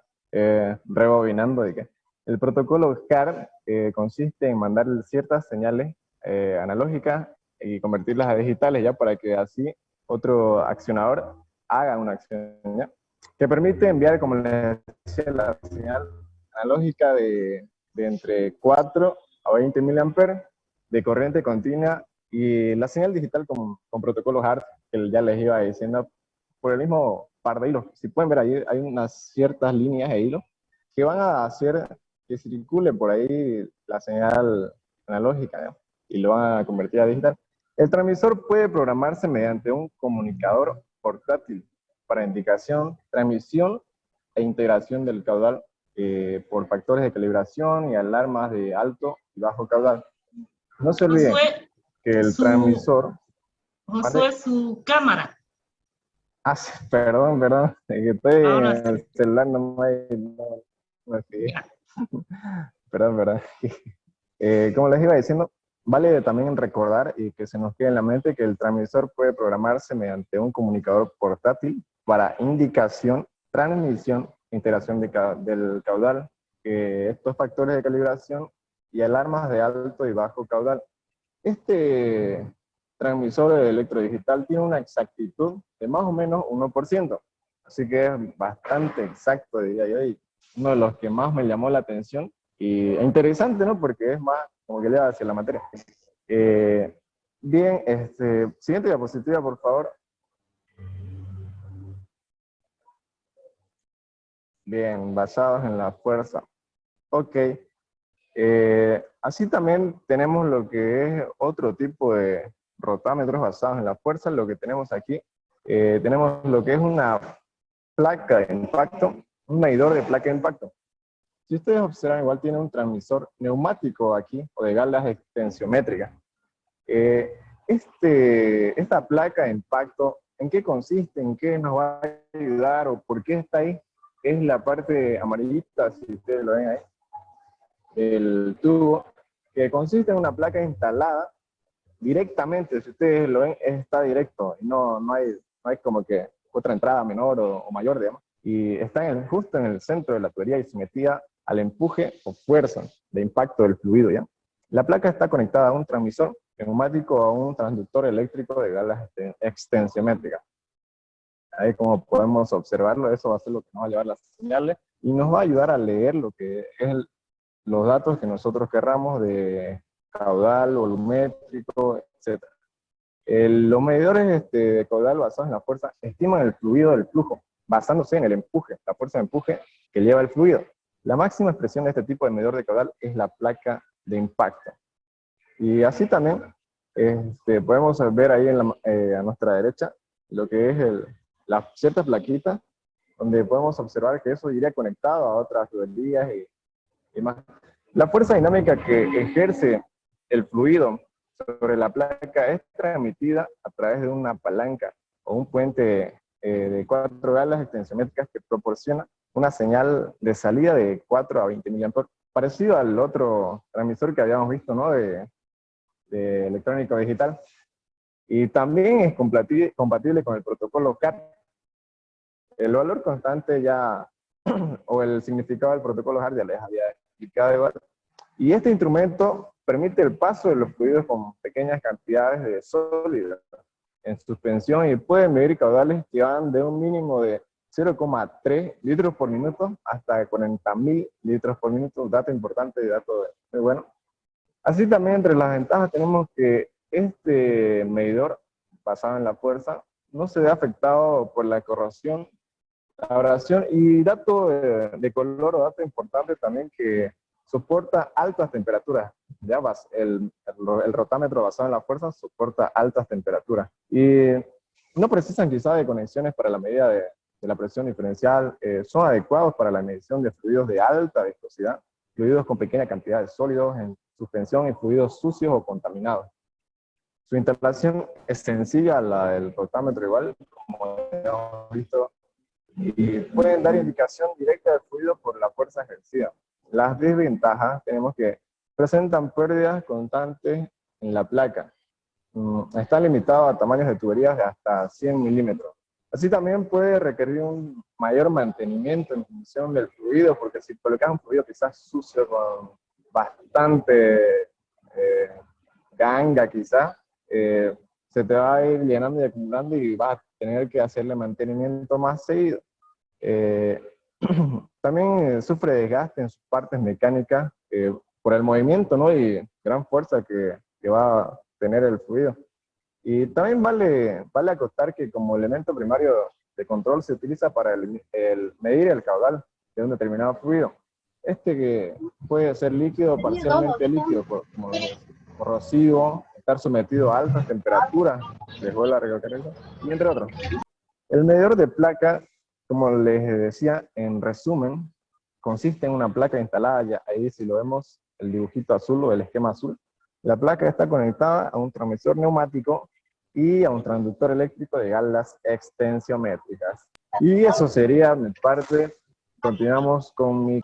rebobinando de que el protocolo HART consiste en mandar ciertas señales analógicas y convertirlas a digitales, ya para que así otro accionador haga una acción, ¿ya? Que permite enviar, como les decía, la señal analógica de entre 4 a 20 miliamperes de corriente continua y la señal digital con protocolos HART, que ya les iba diciendo, por el mismo par de hilos. Si pueden ver ahí, hay unas ciertas líneas de hilo que van a hacer que circule por ahí la señal analógica, ¿no? Y lo van a convertir a digital. El transmisor puede programarse mediante un comunicador portátil para indicación, transmisión e integración del caudal por factores de calibración y alarmas de alto y bajo caudal. No se olviden Josué, que el transmisor... Josué, su cámara. Ah, sí, perdón, que estoy Ahora en el sí. celular, no me fijé. Ya. Perdón. Como les iba diciendo, vale también recordar y que se nos quede en la mente que el transmisor puede programarse mediante un comunicador portátil para indicación, transmisión, integración del caudal, estos factores de calibración y alarmas de alto y bajo caudal. Este transmisor electrodigital tiene una exactitud de más o menos 1%, así que es bastante exacto, diría yo, y uno de los que más me llamó la atención, y es interesante, ¿no? Porque es más como que le va hacia la materia. Bien, siguiente diapositiva, por favor. Bien, basados en la fuerza. Ok. Así también tenemos lo que es otro tipo de rotámetros basados en la fuerza. Lo que tenemos aquí, tenemos lo que es una placa de impacto, un medidor de placa de impacto. Si ustedes observan, igual tiene un transmisor neumático aquí, o de galas extensiométricas. Esta placa de impacto, ¿en qué consiste? ¿En qué nos va a ayudar? ¿O por qué está ahí? Es la parte amarillita, si ustedes lo ven ahí, el tubo, que consiste en una placa instalada directamente, si ustedes lo ven, está directo, y no hay como que otra entrada menor o mayor, digamos, y está justo en el centro de la tubería y sometida al empuje o fuerza de impacto del fluido, ¿ya? La placa está conectada a un transmisor neumático o a un transductor eléctrico de galas extensiométricas. Ahí como podemos observarlo, eso va a ser lo que nos va a llevar las señales y nos va a ayudar a leer lo que es los datos que nosotros querramos de caudal, volumétrico, etc. Los medidores de caudal basados en la fuerza estiman el fluido del flujo, basándose en el empuje, la fuerza de empuje que lleva el fluido. La máxima expresión de este tipo de medidor de caudal es la placa de impacto. Y así también podemos ver ahí a nuestra derecha lo que es la cierta plaquita, donde podemos observar que eso iría conectado a otras tuberías y más. La fuerza dinámica que ejerce el fluido sobre la placa es transmitida a través de una palanca o un puente de 4 galas extensiométricas que proporciona una señal de salida de 4 a 20 mA, parecido al otro transmisor que habíamos visto, ¿no? de electrónica digital. Y también es compatible con el protocolo CAT. El valor constante ya, o el significado del protocolo HART ya les había explicado igual. Y este instrumento permite el paso de los fluidos con pequeñas cantidades de sólido en suspensión y puede medir caudales que van de un mínimo de 0,3 litros por minuto hasta 40.000 litros por minuto. Un dato importante y dato muy bueno. Así también entre las ventajas tenemos que este medidor basado en la fuerza no se ve afectado por la corrosión, la abrasión, y dato de color o dato importante también que soporta altas temperaturas. Ya el rotámetro basado en la fuerza soporta altas temperaturas. Y no precisan quizás de conexiones para la medida de la presión diferencial, son adecuados para la medición de fluidos de alta viscosidad, fluidos con pequeña cantidad de sólidos en suspensión y fluidos sucios o contaminados. Su instalación es sencilla a la del rotámetro igual, como hemos visto, y pueden dar indicación directa del fluido por la fuerza ejercida. Las desventajas tenemos que presentan pérdidas constantes en la placa. Está limitado a tamaños de tuberías de hasta 100 milímetros. Así también puede requerir un mayor mantenimiento en función del fluido, porque si colocas un fluido quizás sucio con bastante ganga quizás, se te va a ir llenando y acumulando y vas a tener que hacerle mantenimiento más seguido. También sufre desgaste en sus partes mecánicas por el movimiento, ¿no? Y gran fuerza que que va a tener el fluido. Y también vale acotar que como elemento primario de control se utiliza para medir el caudal de un determinado fluido. Que puede ser líquido o parcialmente líquido, como corrosivo, estar sometido a altas temperaturas, les vuelvo a recalcar eso, y entre otros. El medidor de placa, como les decía, en resumen, consiste en una placa instalada, ya ahí si lo vemos, el dibujito azul o el esquema azul. La placa está conectada a un transmisor neumático y a un transductor eléctrico de galas extensiométricas. Y eso sería mi parte. Continuamos con mi...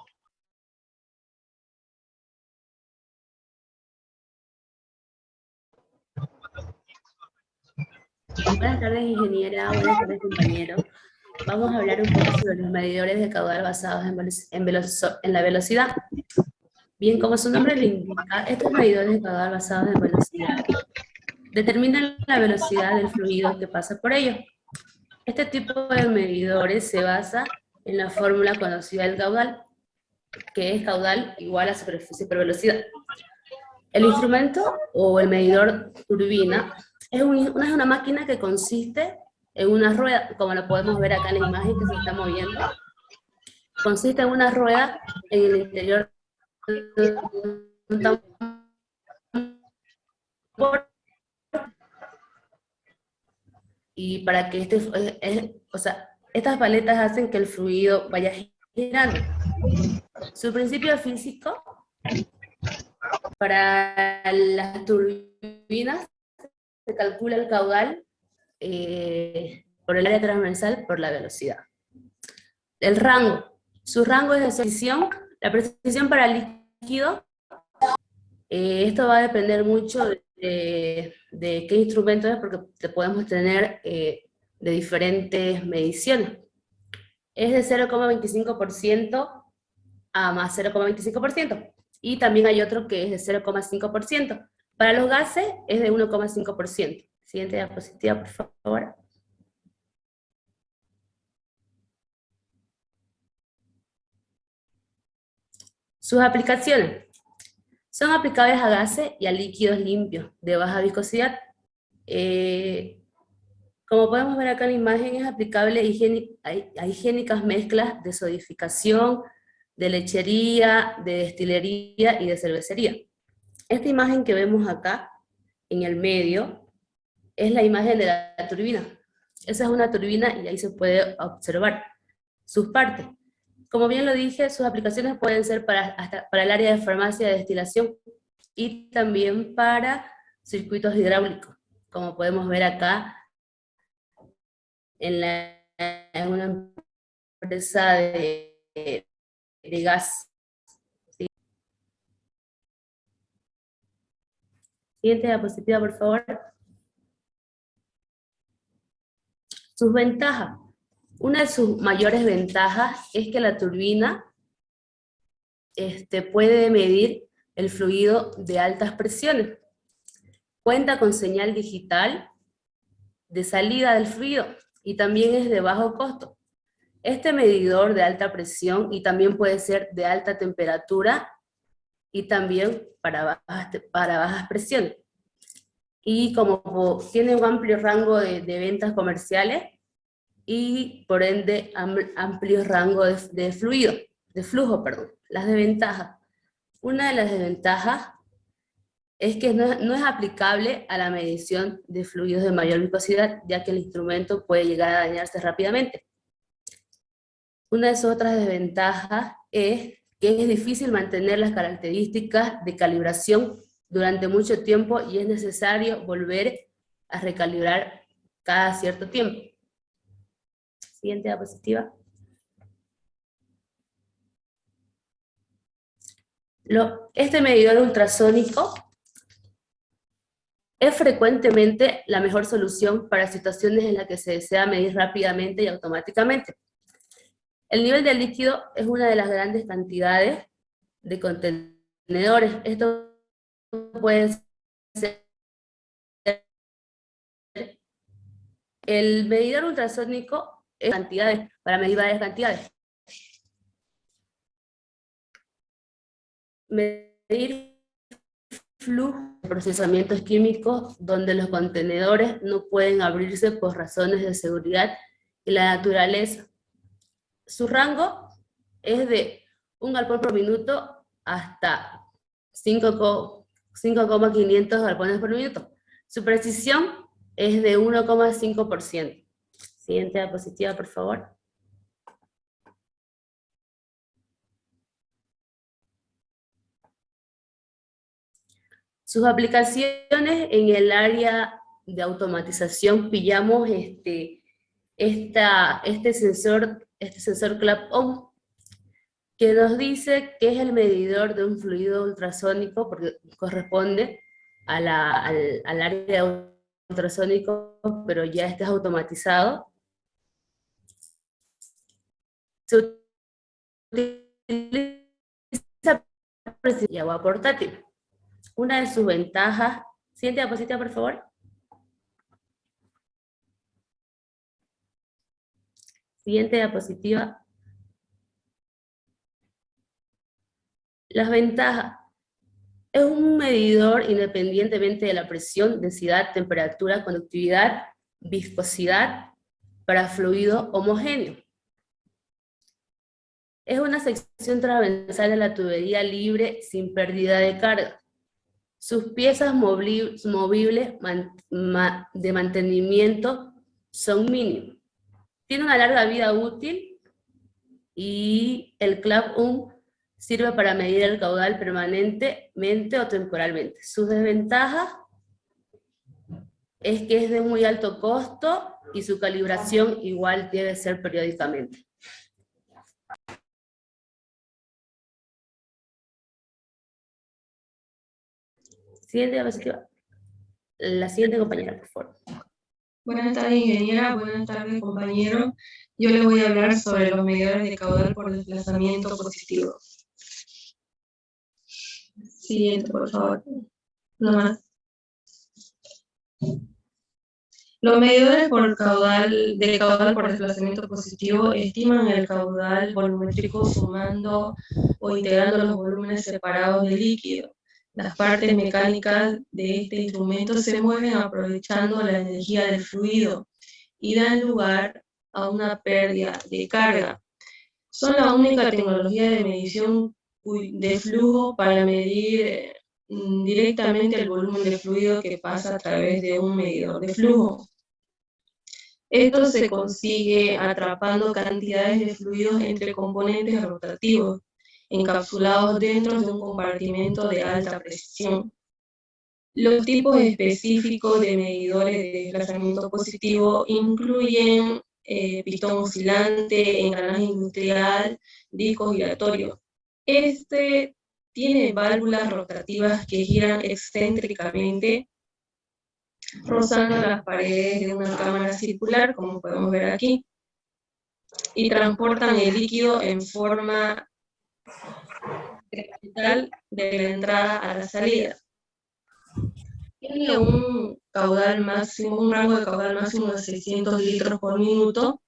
Buenas tardes, ingeniera. Buenas tardes, compañeros. Vamos a hablar un poco sobre los medidores de caudal basados en la velocidad. Bien, como su nombre lo indica, estos medidores de caudal basados en velocidad determinan la velocidad del fluido que pasa por ellos. Este tipo de medidores se basa en la fórmula conocida del caudal, que es caudal igual a superficie por velocidad. El instrumento o el medidor turbina es una máquina que consiste en una rueda, como lo podemos ver acá en la imagen que se está moviendo. Consiste en una rueda en el interior de un tambor, y para que estas paletas hacen que el fluido vaya girando. Su principio físico para las turbinas se calcula el caudal por el área transversal por la velocidad. El rango. Su rango es de precisión. La precisión para líquido, esto va a depender mucho de qué instrumento es, porque podemos tener de diferentes mediciones. Es de 0,25% a más 0,25%. Y también hay otro que es de 0,5%. Para los gases es de 1,5%. Siguiente diapositiva, por favor. Sus aplicaciones. Son aplicables a gases y a líquidos limpios de baja viscosidad. Como podemos ver acá en la imagen, es aplicable a higiénicas mezclas de solidificación, de lechería, de destilería y de cervecería. Esta imagen que vemos acá, en el medio, es la imagen de la turbina. Esa es una turbina y ahí se puede observar sus partes. Como bien lo dije, sus aplicaciones pueden ser hasta para el área de farmacia de destilación y también para circuitos hidráulicos, como podemos ver acá en una empresa de gas. ¿Sí? Siguiente diapositiva, por favor. Sus ventajas. Una de sus mayores ventajas es que la turbina puede medir el fluido de altas presiones. Cuenta con señal digital de salida del fluido y también es de bajo costo. Este medidor de alta presión y también puede ser de alta temperatura y también para bajas presiones. Y como tiene un amplio rango de ventas comerciales, y por ende amplio rango de flujo. Las desventajas. Una de las desventajas es que no es aplicable a la medición de fluidos de mayor viscosidad, ya que el instrumento puede llegar a dañarse rápidamente. Una de sus otras desventajas es que es difícil mantener las características de calibración durante mucho tiempo y es necesario volver a recalibrar cada cierto tiempo. Siguiente diapositiva. Este medidor ultrasónico es frecuentemente la mejor solución para situaciones en las que se desea medir rápidamente y automáticamente. El nivel de líquido es una de las grandes cantidades de contenedores. Esto puede ser... El medidor ultrasónico es cantidades, para medir varias cantidades. Medir flujo de procesamientos químicos donde los contenedores no pueden abrirse por razones de seguridad y la naturaleza. Su rango es de 1 galpón por minuto hasta 5,500 galpones por minuto. Su precisión es de 1,5%. Siguiente diapositiva, por favor. Sus aplicaciones en el área de automatización, pillamos este sensor clap-on, que nos dice que es el medidor de un fluido ultrasónico, porque corresponde al área de ultrasónico, pero ya este es automatizado. Se utiliza y agua portátil. Una de sus ventajas, siguiente diapositiva por favor. Siguiente diapositiva. Las ventajas. Es un medidor independientemente de la presión, densidad, temperatura, conductividad, viscosidad para fluido homogéneo. Es una sección transversal de la tubería libre sin pérdida de carga. Sus piezas movibles de mantenimiento son mínimas. Tiene una larga vida útil y el clap-on sirve para medir el caudal permanentemente o temporalmente. Sus desventajas es que es de muy alto costo y su calibración igual debe ser periódicamente. Siguiente diapositiva. La siguiente compañera, por favor. Buenas tardes, ingeniera. Buenas tardes, compañero. Yo le voy a hablar sobre los medidores de caudal por desplazamiento positivo. Siguiente, por favor. No más. Los medidores de caudal por desplazamiento positivo estiman el caudal volumétrico sumando o integrando los volúmenes separados del líquido. Las partes mecánicas de este instrumento se mueven aprovechando la energía del fluido y dan lugar a una pérdida de carga. Son la única tecnología de medición de flujo para medir directamente el volumen de fluido que pasa a través de un medidor de flujo. Esto se consigue atrapando cantidades de fluidos entre componentes rotativos, encapsulados dentro de un compartimento de alta presión. Los tipos específicos de medidores de desplazamiento positivo incluyen pistón oscilante, engranaje industrial, disco giratorio. Este tiene válvulas rotativas que giran excéntricamente, rozando las paredes de una cámara circular, como podemos ver aquí, y transportan el líquido en forma vertical de la entrada a la salida. Tiene un caudal máximo, un rango de caudal máximo de 600 litros por minuto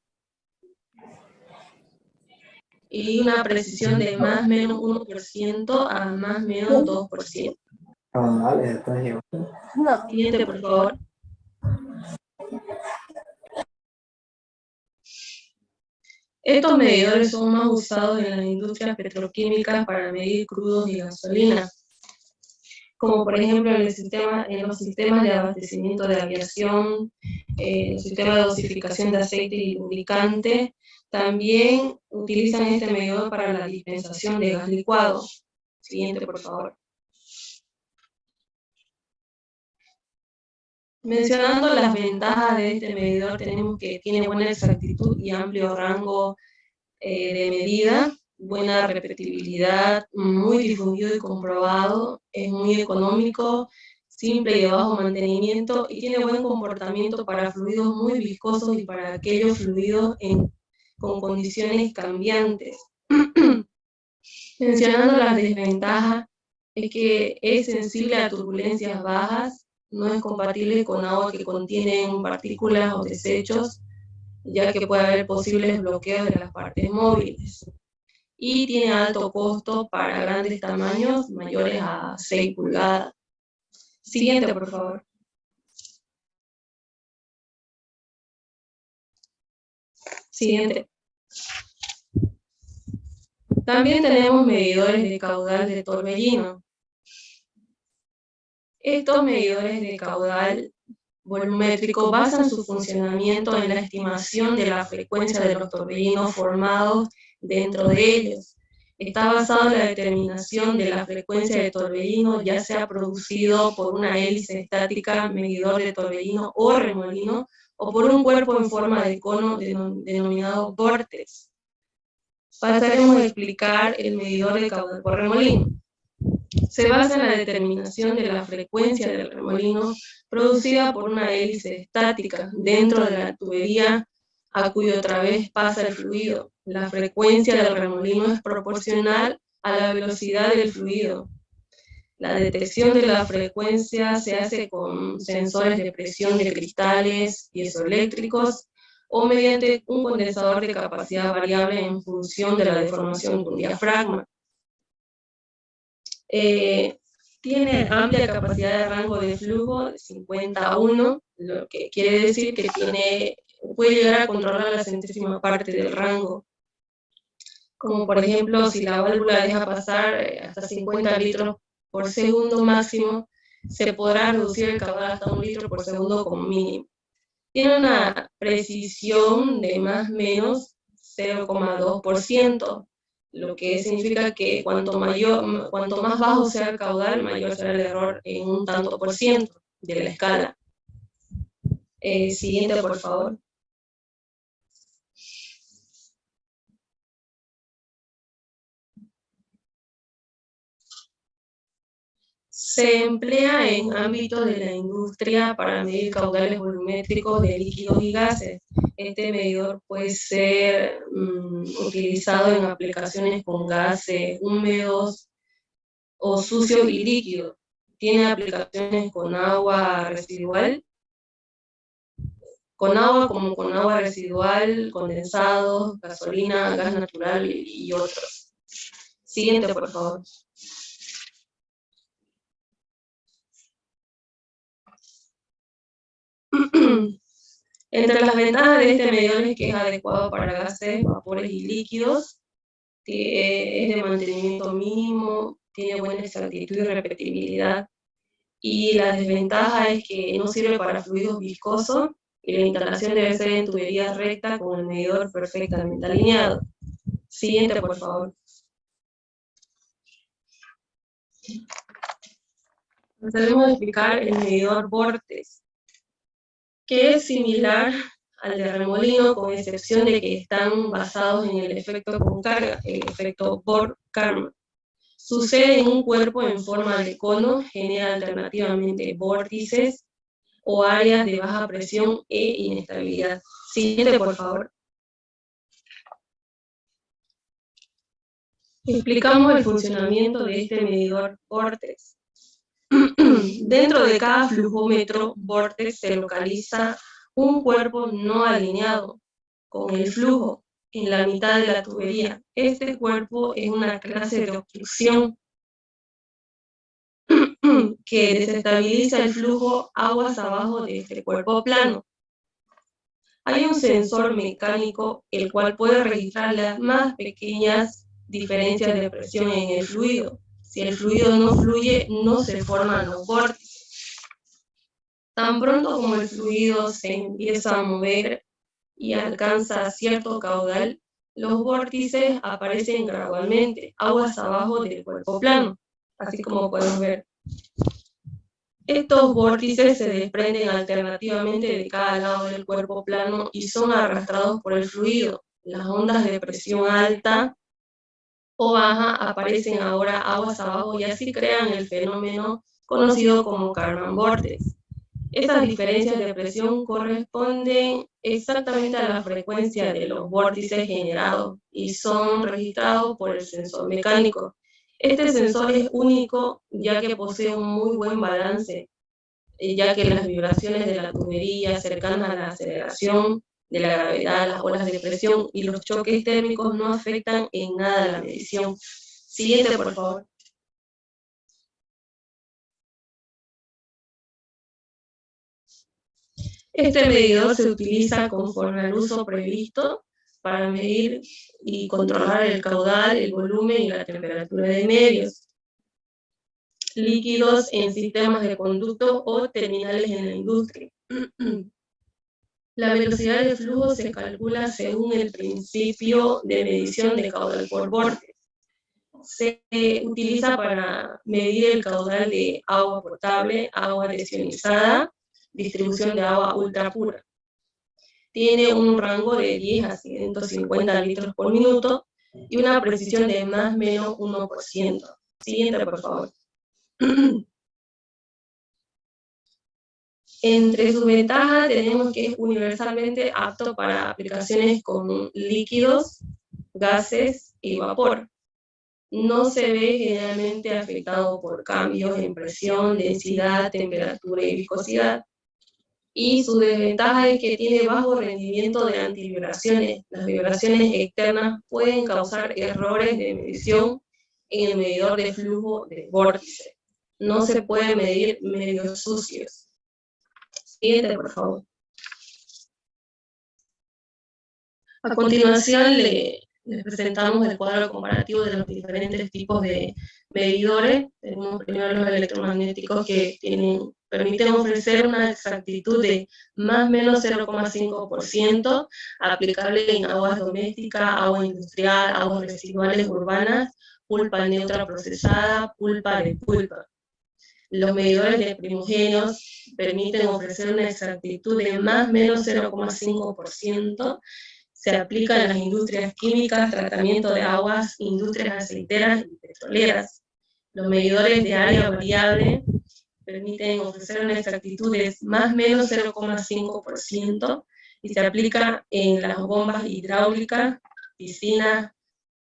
y una precisión de más o menos 1% a más o menos 2%. Siguiente, por favor. Estos medidores son más usados en las industrias petroquímicas para medir crudos y gasolina, como por ejemplo en los sistemas de abastecimiento de aviación, el sistema de dosificación de aceite y lubricante. También utilizan este medidor para la dispensación de gas licuado. Siguiente, por favor. Mencionando las ventajas de este medidor, tenemos que tiene buena exactitud y amplio rango de medida, buena repetibilidad, muy difundido y comprobado, es muy económico, simple y de bajo mantenimiento, y tiene buen comportamiento para fluidos muy viscosos y para aquellos fluidos con condiciones cambiantes. Mencionando las desventajas, es que es sensible a turbulencias bajas, no es compatible con agua que contienen partículas o desechos, ya que puede haber posibles bloqueos de las partes móviles. Y tiene alto costo para grandes tamaños, mayores a 6 pulgadas. Siguiente, por favor. Siguiente. También tenemos medidores de caudal de torbellino. Estos medidores de caudal volumétrico basan su funcionamiento en la estimación de la frecuencia de los torbellinos formados dentro de ellos. Está basado en la determinación de la frecuencia de torbellino, ya sea producido por una hélice estática, medidor de torbellino o remolino, o por un cuerpo en forma de cono denominado vórtex. Pasaremos a explicar el medidor de caudal por remolino. Se basa en la determinación de la frecuencia del remolino producida por una hélice estática dentro de la tubería a cuyo través pasa el fluido. La frecuencia del remolino es proporcional a la velocidad del fluido. La detección de la frecuencia se hace con sensores de presión de cristales piezoeléctricos o mediante un condensador de capacidad variable en función de la deformación de un diafragma. Tiene amplia capacidad de rango de flujo de 50 a 1, lo que quiere decir que puede llegar a controlar la centésima parte del rango. Como por ejemplo, si la válvula deja pasar hasta 50 litros por segundo máximo, se podrá reducir el caudal hasta 1 litro por segundo como mínimo. Tiene una precisión de más o menos 0,2%, lo que significa que cuanto más bajo sea el caudal, mayor será el error en un tanto por ciento de la escala. Siguiente, por favor. Se emplea en ámbitos de la industria para medir caudales volumétricos de líquidos y gases. Este medidor puede ser utilizado en aplicaciones con gases húmedos o sucios y líquidos. Tiene aplicaciones con agua residual, como con agua residual, condensados, gasolina, gas natural y otros. Siguiente, por favor. Entre las ventajas de este medidor es que es adecuado para gases, vapores y líquidos, es de mantenimiento mínimo, tiene buena exactitud y repetibilidad. Y la desventaja es que no sirve para fluidos viscosos y la instalación debe ser en tubería recta con el medidor perfectamente alineado. Siguiente, por favor. Procedemos a explicar el medidor vórtex, que es similar al de remolino, con excepción de que están basados en el efecto con carga, el efecto Borg-Kármán. Sucede en un cuerpo en forma de cono, genera alternativamente vórtices o áreas de baja presión e inestabilidad. Siguiente, por favor. Explicamos el funcionamiento de este medidor vórtex. Dentro de cada flujómetro vórtex se localiza un cuerpo no alineado con el flujo en la mitad de la tubería. Este cuerpo es una clase de obstrucción que desestabiliza el flujo aguas abajo de este cuerpo plano. Hay un sensor mecánico el cual puede registrar las más pequeñas diferencias de presión en el fluido. Si el fluido no fluye, no se forman los vórtices. Tan pronto como el fluido se empieza a mover y alcanza cierto caudal, los vórtices aparecen gradualmente, aguas abajo del cuerpo plano, así como podemos ver. Estos vórtices se desprenden alternativamente de cada lado del cuerpo plano y son arrastrados por el fluido. Las ondas de presión alta o baja aparecen ahora aguas abajo y así crean el fenómeno conocido como Kármán Vortex. Estas diferencias de presión corresponden exactamente a la frecuencia de los vórtices generados y son registrados por el sensor mecánico. Este sensor es único ya que posee un muy buen balance, ya que las vibraciones de la tubería cercanas a la aceleración de la gravedad, las olas de presión y los choques térmicos no afectan en nada la medición. Siguiente, por favor. Este medidor se utiliza conforme al uso previsto para medir y controlar el caudal, el volumen y la temperatura de medios líquidos en sistemas de conducto o terminales en la industria. La velocidad de flujo se calcula según el principio de medición de caudal por vórtice. Se utiliza para medir el caudal de agua potable, agua desionizada, distribución de agua ultra pura. Tiene un rango de 10 a 150 litros por minuto y una precisión de más o menos 1%. Siguiente, por favor. Entre sus ventajas tenemos que es universalmente apto para aplicaciones con líquidos, gases y vapor. No se ve generalmente afectado por cambios en presión, densidad, temperatura y viscosidad. Y su desventaja es que tiene bajo rendimiento de antivibraciones. Las vibraciones externas pueden causar errores de medición en el medidor de flujo de vórtice. No se puede medir medios sucios. Siguiente, por favor. A continuación les presentamos el cuadro comparativo de los diferentes tipos de medidores. Tenemos primero los electromagnéticos que permiten ofrecer una exactitud de más o menos 0,5%, aplicable en aguas domésticas, agua industrial, aguas residuales urbanas, pulpa neutra procesada, pulpa de pulpa. Los medidores de primogéneos permiten ofrecer una exactitud de más o menos 0,5%. Se aplica en las industrias químicas, tratamiento de aguas, industrias aceiteras y petroleras. Los medidores de área variable permiten ofrecer una exactitud de más o menos 0,5% y se aplica en las bombas hidráulicas, piscinas,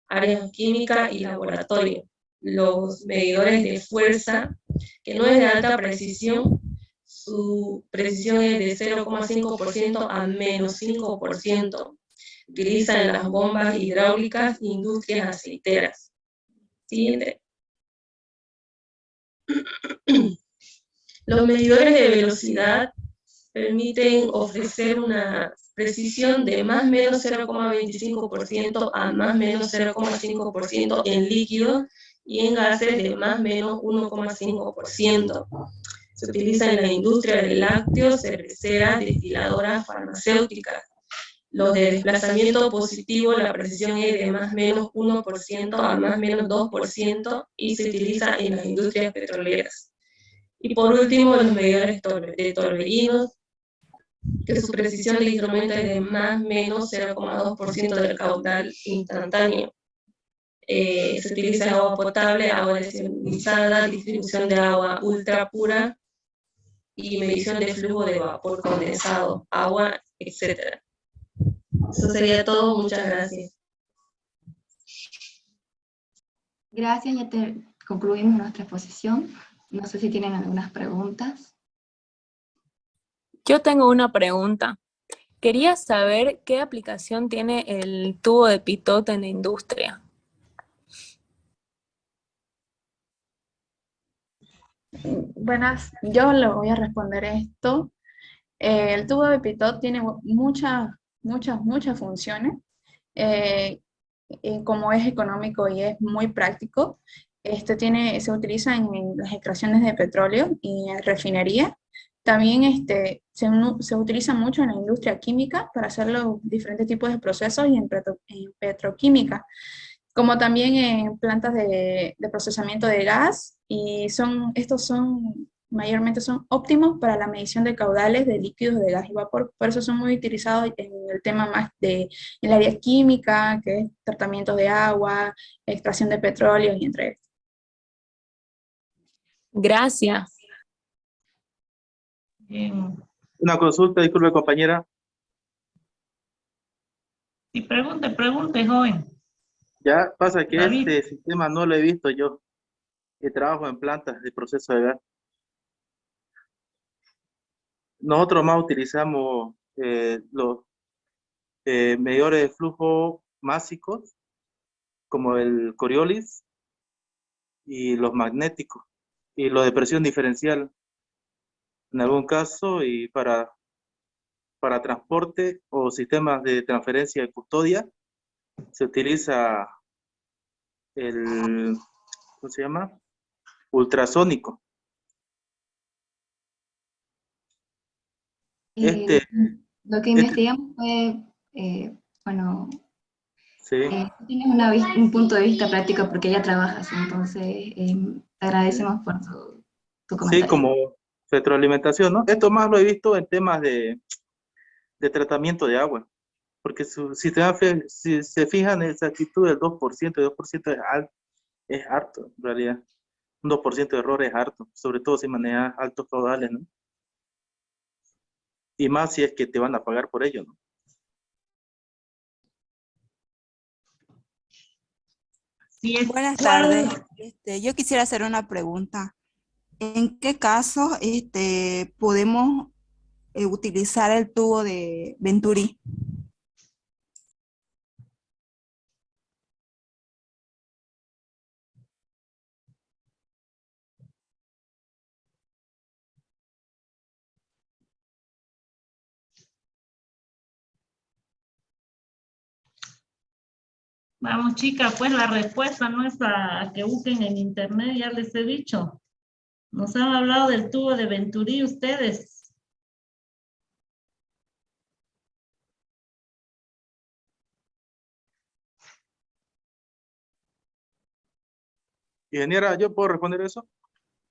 áreas químicas y laboratorios. Los medidores de fuerza, que no es de alta precisión, su precisión es de 0,5% a menos 5%. Utilizan en las bombas hidráulicas e industrias aceiteras. Siguiente. Los medidores de velocidad permiten ofrecer una precisión de más o menos 0,25% a más o menos 0,5% en líquidos y en gases de más o menos 1,5%. Se utiliza en la industria de lácteos, cerveceras, destiladoras, farmacéuticas. Los de desplazamiento positivo, la precisión es de más o menos 1% a más o menos 2% y se utiliza en las industrias petroleras. Y por último, los medidores de torbellinos, que su precisión de instrumento es de más o menos 0,2% del caudal instantáneo. Se utiliza agua potable, agua desionizada, distribución de agua ultra pura y medición de flujo de vapor condensado, agua, etc. Eso sería todo, muchas gracias. Gracias, ya concluimos nuestra exposición. No sé si tienen algunas preguntas. Yo tengo una pregunta. Quería saber qué aplicación tiene el tubo de Pitot en la industria. Buenas, yo le voy a responder esto. El tubo de Pitot tiene muchas funciones. Como es económico y es muy práctico, se utiliza en las extracciones de petróleo y en refinería. También se utiliza mucho en la industria química para hacer los diferentes tipos de procesos y en petroquímica, como también en plantas de procesamiento de gas, y mayormente son óptimos para la medición de caudales de líquidos de gas y vapor. Por eso son muy utilizados en el tema más en el área química, que es tratamiento de agua, extracción de petróleo y entre estos. Gracias. Bien. Una consulta, disculpe compañera. Sí, pregunte, joven. Ya pasa que David. este sistema no lo he visto yo, que trabajo en plantas de proceso de gas. Nosotros más utilizamos los medidores de flujo másicos, como el Coriolis, y los magnéticos, y los de presión diferencial, en algún caso, y para para transporte o sistemas de transferencia de custodia, se utiliza el, ¿cómo se llama? Ultrasónico. Este, Lo que investigamos fue, bueno, sí, tú tienes un punto de vista práctico porque ya trabajas, entonces te agradecemos por tu sí, comentario. como retroalimentación, ¿no? Esto más lo he visto en temas de tratamiento de agua, porque si se fijan en esa actitud del 2%, el 2% es harto, en realidad. Un 2% de error es harto, sobre todo si manejas altos caudales, ¿no? Y más si es que te van a pagar por ello, ¿no? Sí, es Buenas tardes. Yo quisiera hacer una pregunta. ¿En qué casos podemos utilizar el tubo de Venturi? Vamos, chicas, pues la respuesta no es a que busquen en internet, ya les he dicho. Nos han hablado del tubo de Venturi ustedes. Ingeniera, ¿yo puedo responder eso?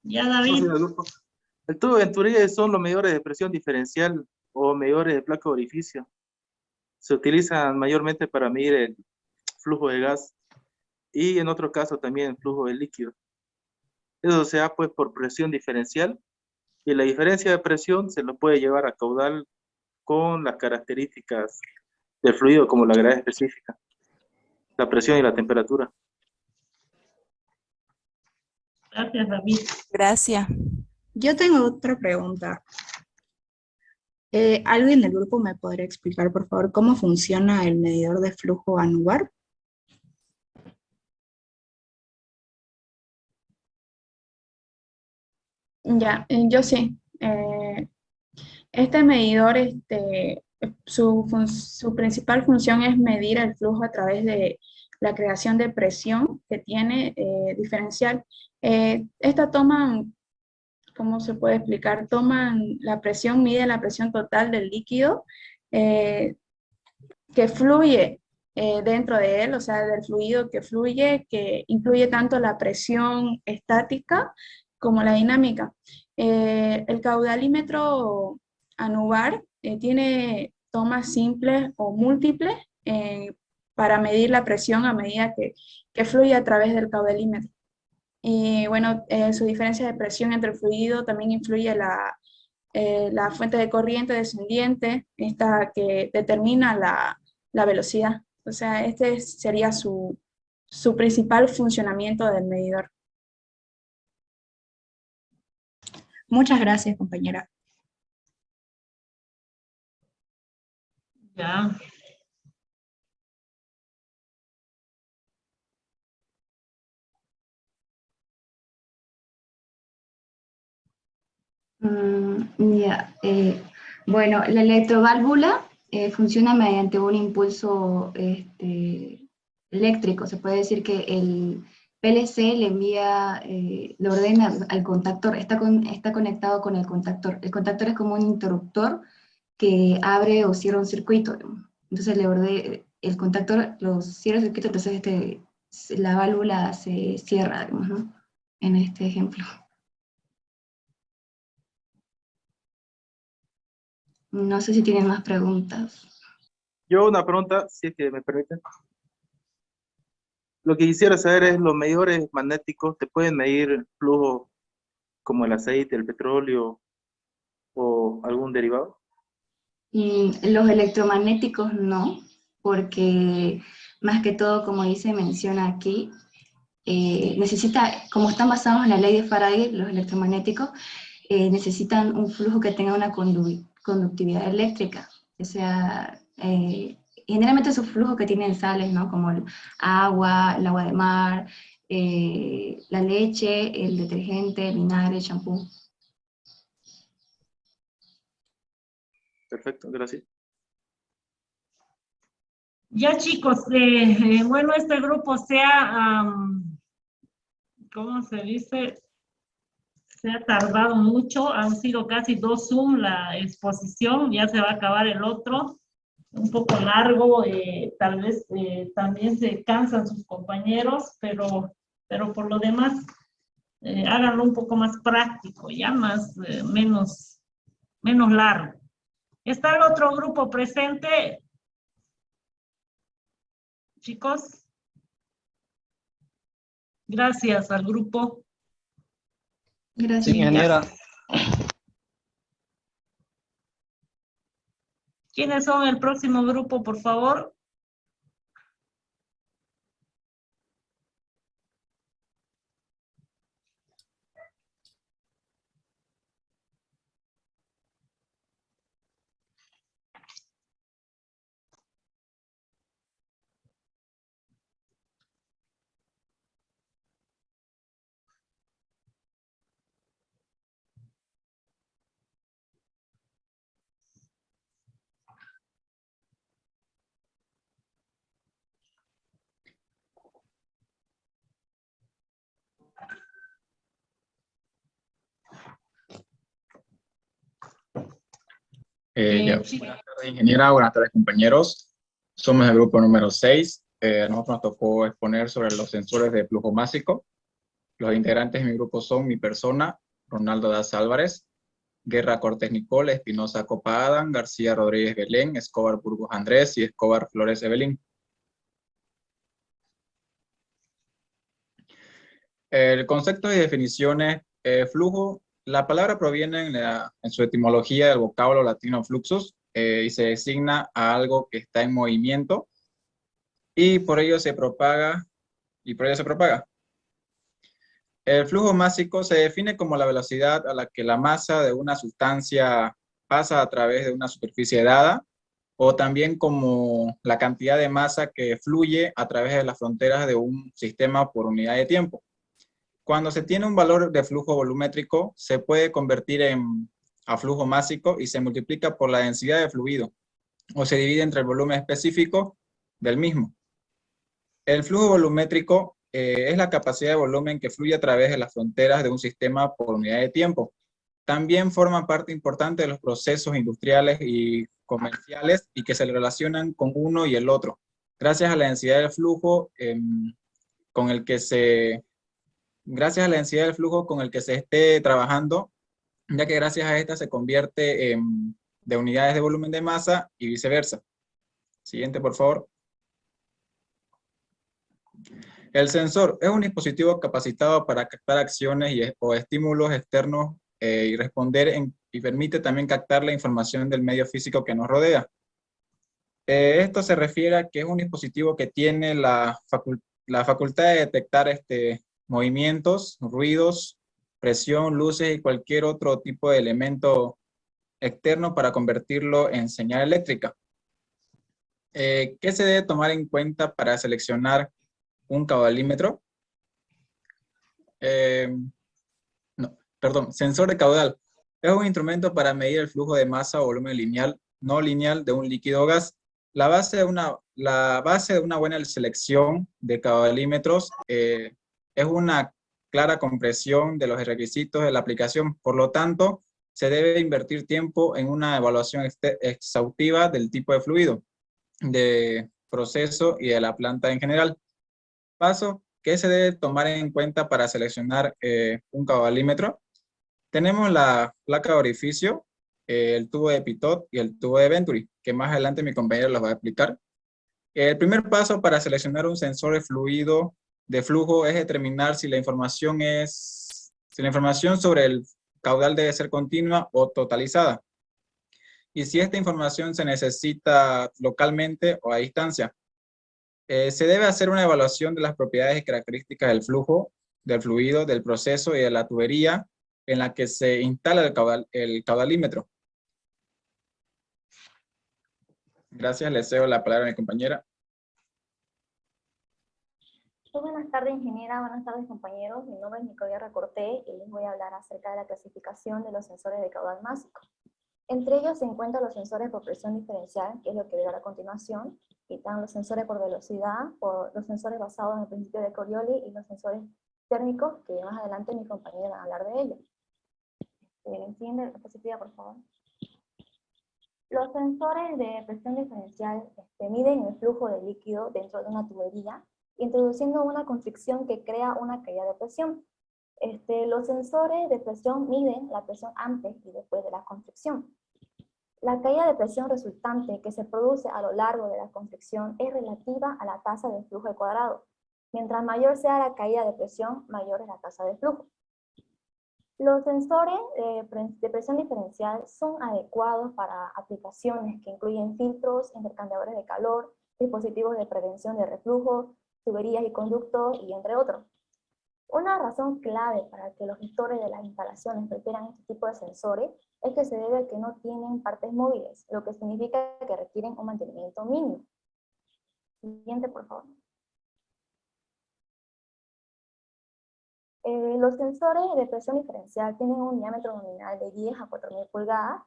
Ya, No, David. señor Adolfo. El tubo de Venturi son los medidores de presión diferencial o medidores de placa de orificio. Se utilizan mayormente para medir el flujo de gas y en otro caso también el flujo de líquido. Eso se da pues por presión diferencial y la diferencia de presión se lo puede llevar a caudal con las características del fluido como la gravedad específica, la presión y la temperatura. Gracias, David. Gracias. Yo tengo otra pregunta. ¿Alguien del grupo me podría explicar, por favor, cómo funciona el medidor de flujo anular? Ya, yo sí. Este medidor, su principal función es medir el flujo a través de la creación de presión que tiene diferencial. Esta toman, ¿cómo se puede explicar? Toman la presión, mide la presión total del líquido que fluye dentro de él, o sea, del fluido que fluye, que incluye tanto la presión estática como la dinámica. El caudalímetro anular tiene tomas simples o múltiples para medir la presión a medida que fluye a través del caudalímetro. Y bueno, su diferencia de presión entre el fluido también influye la fuente de corriente descendiente, esta que determina la velocidad. O sea, este sería su principal funcionamiento del medidor. Muchas gracias, compañera. Ya. Ya, bueno, la electroválvula funciona mediante un impulso eléctrico. Se puede decir que el PLC le envía, le ordena al contactor, está conectado con el contactor. El contactor es como un interruptor que abre o cierra un circuito. Entonces el contactor lo cierra el circuito, entonces la válvula se cierra, digamos, ¿no? En este ejemplo. No sé si tienen más preguntas. Yo una pregunta, si es que me permiten. Lo que quisiera saber es, los medidores magnéticos, ¿te pueden medir el flujo como el aceite, el petróleo o algún derivado? Los electromagnéticos no, porque más que todo, como menciona aquí, como están basados en la ley de Faraday, los electromagnéticos necesitan un flujo que tenga una conductividad eléctrica. O sea, generalmente esos flujos que tienen sales, ¿no? Como el agua de mar, la leche, el detergente, el vinagre, el champú. Perfecto, gracias. Ya chicos, bueno, este grupo ¿cómo se dice? Se ha tardado mucho, han sido casi 2 Zoom la exposición, ya se va a acabar el otro, un poco largo, tal vez también se cansan sus compañeros, pero por lo demás, háganlo un poco más práctico, ya menos largo. ¿Está el otro grupo presente? Chicos. Gracias al grupo. Gracias. Sí, ingeniera. ¿Quiénes son el próximo grupo, por favor? Buenas tardes, ingeniera. Buenas tardes, compañeros. Somos el grupo número 6. Nosotros nos tocó exponer sobre los sensores de flujo másico. Los integrantes de mi grupo son mi persona, Ronaldo Daza Álvarez, Guerra Cortés Nicole, Espinosa Copa Adán, García Rodríguez Belén, Escobar Burgos Andrés y Escobar Flores Evelyn. El concepto y definiciones, flujo, la palabra proviene en su etimología del vocablo latino fluxus y se designa a algo que está en movimiento y por ello se propaga. El flujo másico se define como la velocidad a la que la masa de una sustancia pasa a través de una superficie dada, o también como la cantidad de masa que fluye a través de las fronteras de un sistema por unidad de tiempo. Cuando se tiene un valor de flujo volumétrico, se puede convertir a flujo másico y se multiplica por la densidad de fluido, o se divide entre el volumen específico del mismo. El flujo volumétrico es la capacidad de volumen que fluye a través de las fronteras de un sistema por unidad de tiempo. También forma parte importante de los procesos industriales y comerciales y que se relacionan con uno y el otro, gracias a la densidad del flujo con el que se esté trabajando, ya que gracias a esta se convierte de unidades de volumen de masa y viceversa. Siguiente, por favor. El sensor es un dispositivo capacitado para captar acciones o estímulos externos y responder y permite también captar la información del medio físico que nos rodea. Esto se refiere a que es un dispositivo que tiene la facultad de detectar movimientos, ruidos, presión, luces y cualquier otro tipo de elemento externo para convertirlo en señal eléctrica. ¿Qué se debe tomar en cuenta para seleccionar un caudalímetro? Sensor de caudal. Es un instrumento para medir el flujo de masa o volumen lineal, no lineal de un líquido o gas. La base de una buena selección de caudalímetros es una clara comprensión de los requisitos de la aplicación. Por lo tanto, se debe invertir tiempo en una evaluación exhaustiva del tipo de fluido, de proceso y de la planta en general. Paso, ¿qué se debe tomar en cuenta para seleccionar un caudalímetro? Tenemos la placa de orificio, el tubo de Pitot y el tubo de Venturi, que más adelante mi compañero los va a explicar. El primer paso para seleccionar un sensor de fluido de flujo es determinar si la información sobre el caudal debe ser continua o totalizada, y si esta información se necesita localmente o a distancia. Se debe hacer una evaluación de las propiedades y características del flujo, del fluido, del proceso y de la tubería en la que se instala el caudalímetro. Gracias, le cedo la palabra a mi compañera. Buenas tardes, ingeniera. Buenas tardes, compañeros. Mi nombre es Nicole Guerra Cortés y les voy a hablar acerca de la clasificación de los sensores de caudal másico. Entre ellos se encuentran los sensores por presión diferencial, que es lo que verá a continuación, y están los sensores por velocidad, los sensores basados en el principio de Coriolis y los sensores térmicos, que más adelante mi compañera va a hablar de ellos. Siguiente diapositiva, por favor. Los sensores de presión diferencial miden el flujo de líquido dentro de una tubería, introduciendo una constricción que crea una caída de presión. Los sensores de presión miden la presión antes y después de la constricción. La caída de presión resultante que se produce a lo largo de la constricción es relativa a la tasa de flujo al cuadrado. Mientras mayor sea la caída de presión, mayor es la tasa de flujo. Los sensores de presión diferencial son adecuados para aplicaciones que incluyen filtros, intercambiadores de calor, dispositivos de prevención de reflujo, tuberías y conductos, y entre otros. Una razón clave para que los gestores de las instalaciones prefieran este tipo de sensores es que se debe a que no tienen partes móviles, lo que significa que requieren un mantenimiento mínimo. Siguiente, por favor. Los sensores de presión diferencial tienen un diámetro nominal de 10 a 4000 pulgadas,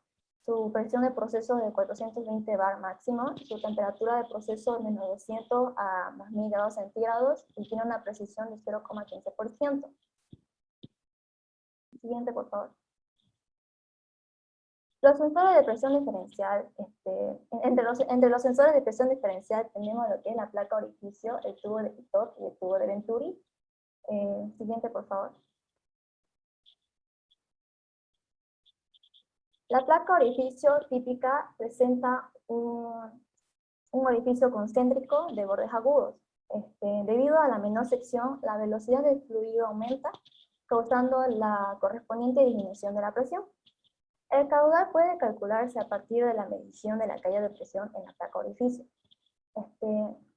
su presión de proceso de 420 bar máximo, su temperatura de proceso de menos 200 a más 1000 grados centígrados y tiene una precisión de 0,15%. Siguiente, por favor. Los sensores de presión diferencial, entre los sensores de presión diferencial tenemos lo que es la placa orificio, el tubo de Pitot y el tubo de Venturi. Siguiente, por favor. La placa orificio típica presenta un orificio concéntrico de bordes agudos. Debido a la menor sección, la velocidad del fluido aumenta, causando la correspondiente disminución de la presión. El caudal puede calcularse a partir de la medición de la caída de presión en la placa orificio.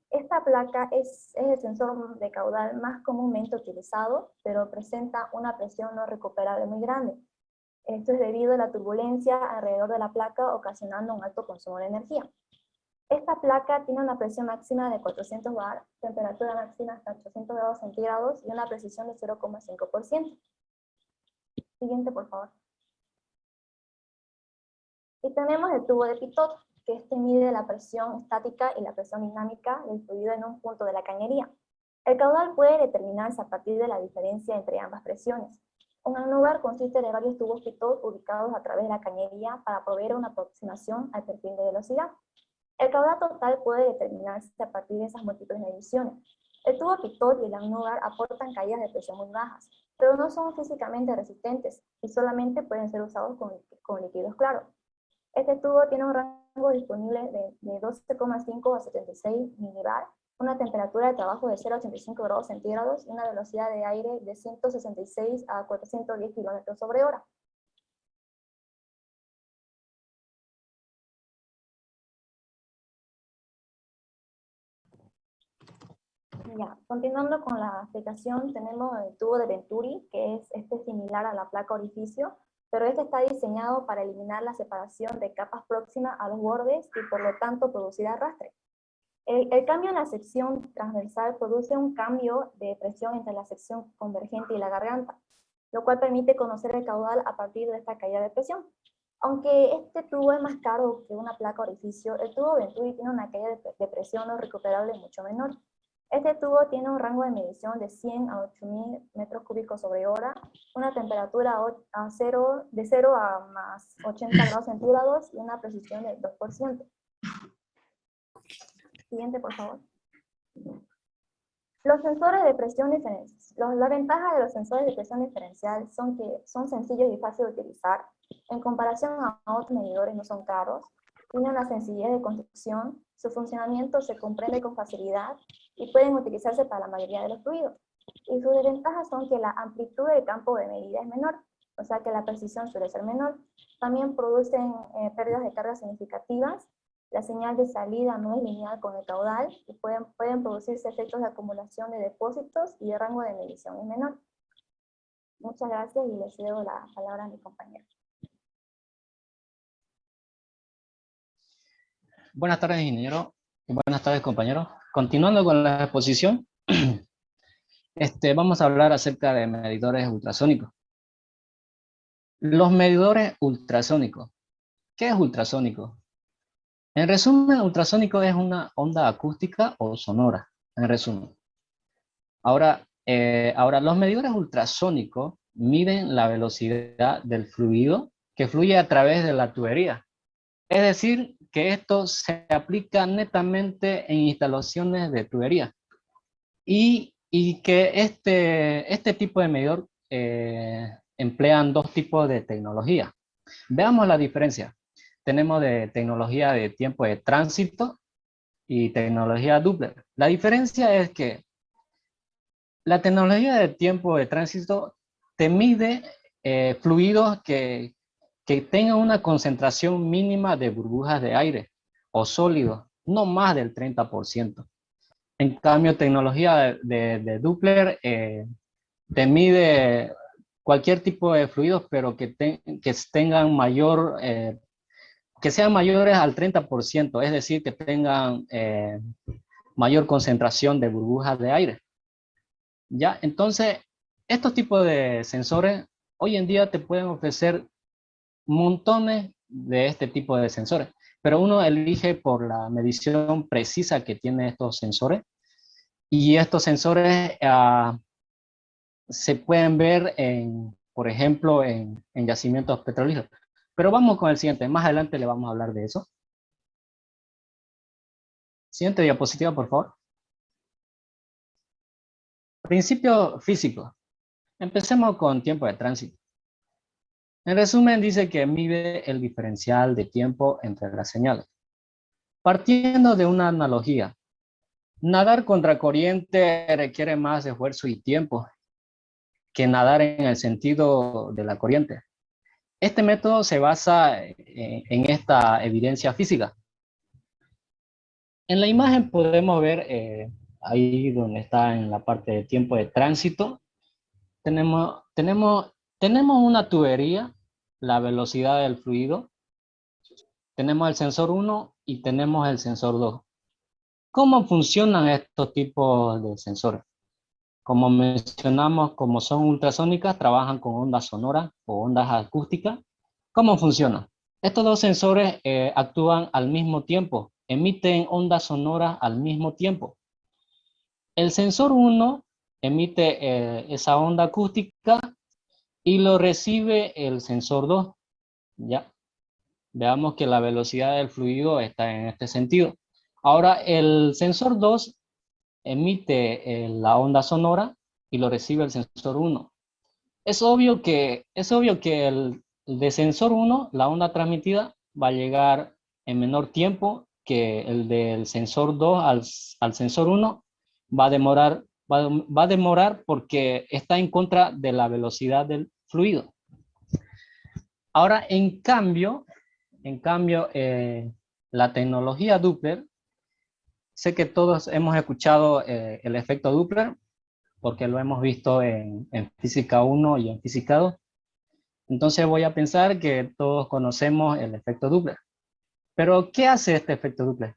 Esta placa es el sensor de caudal más comúnmente utilizado, pero presenta una presión no recuperable muy grande. Esto es debido a la turbulencia alrededor de la placa, ocasionando un alto consumo de energía. Esta placa tiene una presión máxima de 400 bar, temperatura máxima hasta 800 grados centígrados y una precisión de 0,5%. Siguiente, por favor. Y tenemos el tubo de Pitot, que mide la presión estática y la presión dinámica del fluido en un punto de la cañería. El caudal puede determinarse a partir de la diferencia entre ambas presiones. Un anúbar consiste de varios tubos Pitot ubicados a través de la cañería para proveer una aproximación al perfil de velocidad. El caudal total puede determinarse a partir de esas múltiples mediciones. El tubo Pitot y el anúbar aportan caídas de presión muy bajas, pero no son físicamente resistentes y solamente pueden ser usados con líquidos claros. Este tubo tiene un rango disponible de 12,5 a 76 milibar, una temperatura de trabajo de 0 a 85 grados centígrados y una velocidad de aire de 166 a 410 kilómetros sobre hora. Ya, continuando con la aplicación, tenemos el tubo de Venturi, que es similar a la placa orificio, pero está diseñado para eliminar la separación de capas próximas a los bordes y por lo tanto producir arrastre. El cambio en la sección transversal produce un cambio de presión entre la sección convergente y la garganta, lo cual permite conocer el caudal a partir de esta caída de presión. Aunque este tubo es más caro que una placa orificio, el tubo Venturi tiene una caída de presión no recuperable mucho menor. Este tubo tiene un rango de medición de 100 a 8000 metros cúbicos sobre hora, una temperatura de 0 a más 80 grados centígrados y una precisión del 2%. Siguiente, por favor. Los sensores de presión diferencial. La ventaja de los sensores de presión diferencial son que son sencillos y fáciles de utilizar. En comparación a otros medidores no son caros, tienen una sencillez de construcción, su funcionamiento se comprende con facilidad y pueden utilizarse para la mayoría de los fluidos. Y sus desventajas son que la amplitud del campo de medida es menor, o sea que la precisión suele ser menor. También producen pérdidas de carga significativas, la señal de salida no es lineal con el caudal y pueden producirse efectos de acumulación de depósitos y el rango de medición es menor. Muchas gracias y les cedo la palabra a mi compañero. Buenas tardes, ingeniero. Buenas tardes, compañeros. Continuando con la exposición, vamos a hablar acerca de medidores ultrasónicos. Los medidores ultrasónicos ¿Qué es ultrasónico? En resumen, ultrasónico es una onda acústica o sonora, en resumen. Ahora, los medidores ultrasónicos miden la velocidad del fluido que fluye a través de la tubería. Es decir, que esto se aplica netamente en instalaciones de tubería. Y que este tipo de medidor emplean dos tipos de tecnología. Veamos la diferencia. Tenemos de tecnología de tiempo de tránsito y tecnología Doppler. La diferencia es que la tecnología de tiempo de tránsito te mide fluidos que tengan una concentración mínima de burbujas de aire o sólidos, no más del 30%. En cambio, tecnología de Doppler te mide cualquier tipo de fluidos, pero que tengan mayor, que sean mayores al 30%, es decir, que tengan mayor concentración de burbujas de aire. ¿Ya? Entonces, estos tipos de sensores hoy en día te pueden ofrecer montones de este tipo de sensores, pero uno elige por la medición precisa que tiene estos sensores, y estos sensores se pueden ver, por ejemplo, en yacimientos petrolíferos. Pero vamos con el siguiente, más adelante le vamos a hablar de eso. Siguiente diapositiva, por favor. Principio físico. Empecemos con tiempo de tránsito. En resumen, dice que mide el diferencial de tiempo entre las señales. Partiendo de una analogía, nadar contra corriente requiere más esfuerzo y tiempo que nadar en el sentido de la corriente. Este método se basa en esta evidencia física. En la imagen podemos ver, ahí donde está en la parte de tiempo de tránsito, tenemos una tubería, la velocidad del fluido, tenemos el sensor 1 y tenemos el sensor 2. ¿Cómo funcionan estos tipos de sensores? Como mencionamos, como son ultrasónicas, trabajan con ondas sonoras o ondas acústicas. ¿Cómo funcionan? Estos dos sensores actúan al mismo tiempo, emiten ondas sonoras al mismo tiempo. El sensor 1 emite esa onda acústica y lo recibe el sensor 2. ¿Ya? Veamos que la velocidad del fluido está en este sentido. Ahora el sensor 2 emite la onda sonora y lo recibe el sensor 1. Es obvio que el de sensor 1, la onda transmitida, va a llegar en menor tiempo que el del sensor 2 al sensor 1. Va a demorar porque está en contra de la velocidad del fluido. Ahora, en cambio, la tecnología Doppler, sé que todos hemos escuchado el efecto Doppler, porque lo hemos visto en física 1 y en física 2. Entonces voy a pensar que todos conocemos el efecto Doppler. Pero, ¿qué hace este efecto Doppler?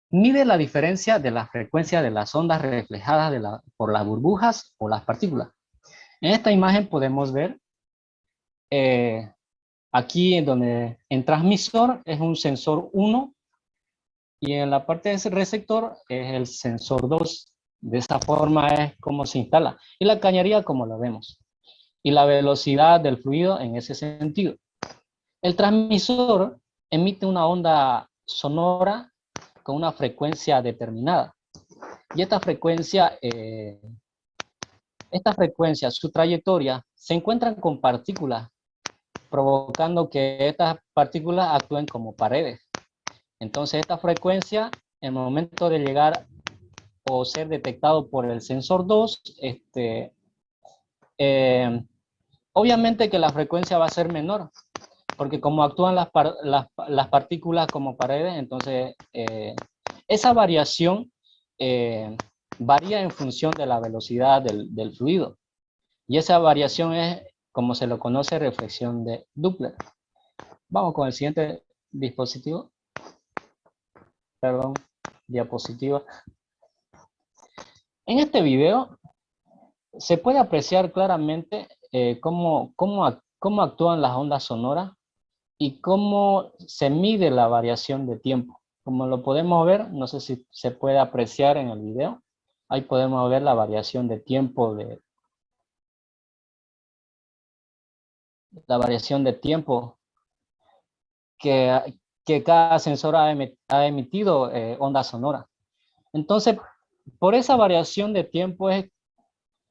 Mide la diferencia de la frecuencia de las ondas reflejadas por las burbujas o las partículas. En esta imagen podemos ver aquí en transmisor es un sensor 1 y en la parte de receptor es el sensor 2. De esa forma es como se instala. Y la cañería como lo vemos. Y la velocidad del fluido en ese sentido. El transmisor emite una onda sonora con una frecuencia determinada. Y esta frecuencia, su trayectoria, se encuentran con partículas, provocando que estas partículas actúen como paredes. Entonces esta frecuencia, en el momento de llegar o ser detectado por el sensor 2, obviamente que la frecuencia va a ser menor, porque como actúan las partículas como paredes, entonces esa variación varía en función de la velocidad del fluido. Y esa variación es, como se lo conoce, reflexión de Doppler. Vamos con el siguiente dispositivo. Perdón, diapositiva. En este video se puede apreciar claramente cómo actúan las ondas sonoras ¿Y cómo se mide la variación de tiempo? Como lo podemos ver, no sé si se puede apreciar en el video, ahí podemos ver la variación de tiempo que cada sensor ha emitido onda sonora. Entonces, por esa variación de tiempo,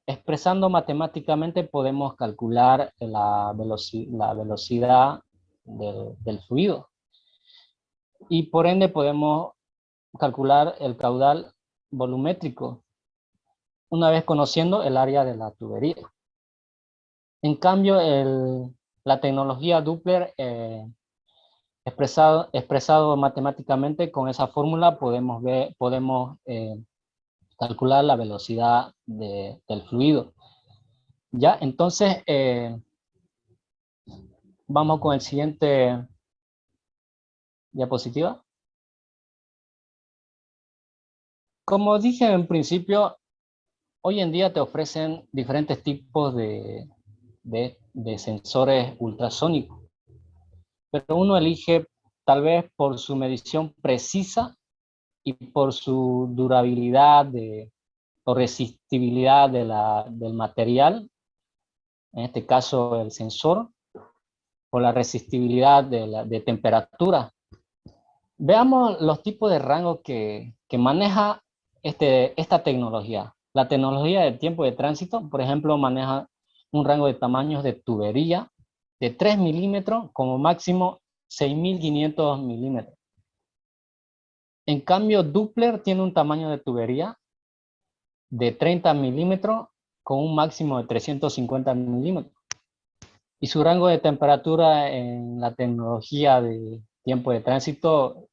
expresando matemáticamente, podemos calcular la velocidad del fluido. Y por ende podemos calcular el caudal volumétrico, una vez conociendo el área de la tubería. En cambio, la tecnología Doppler, expresado matemáticamente con esa fórmula, podemos calcular la velocidad del fluido. Ya, entonces, vamos con el siguiente diapositiva. Como dije en principio, hoy en día te ofrecen diferentes tipos de sensores ultrasónicos, pero uno elige tal vez por su medición precisa y por su durabilidad o resistibilidad del material, en este caso el sensor, o la resistibilidad de temperatura. Veamos los tipos de rango que maneja esta tecnología. La tecnología de tiempo de tránsito, por ejemplo, maneja un rango de tamaños de tubería de 3 milímetros como máximo 6.500 milímetros. En cambio, Doppler tiene un tamaño de tubería de 30 milímetros con un máximo de 350 milímetros. Y su rango de temperatura en la tecnología de tiempo de tránsito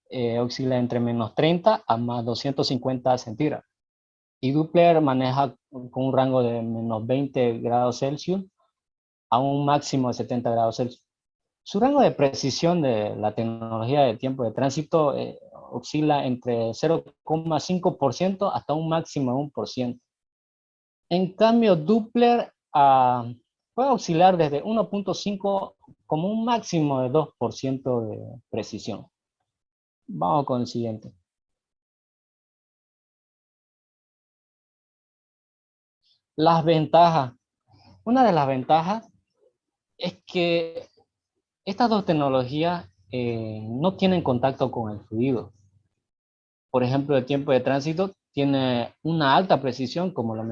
oscila entre menos 30 a más 250 centígrados. Y Doppler maneja con un rango de menos 20 grados Celsius a un máximo de 70 grados Celsius. Su rango de precisión de la tecnología de tiempo de tránsito oscila entre 0,5% hasta un máximo de 1%. En cambio, Doppler puede oscilar desde 1,5 como un máximo de 2% de precisión. Vamos con el siguiente. Las ventajas. Una de las ventajas es que estas dos tecnologías no tienen contacto con el fluido. Por ejemplo, el tiempo de tránsito tiene una alta precisión, como lo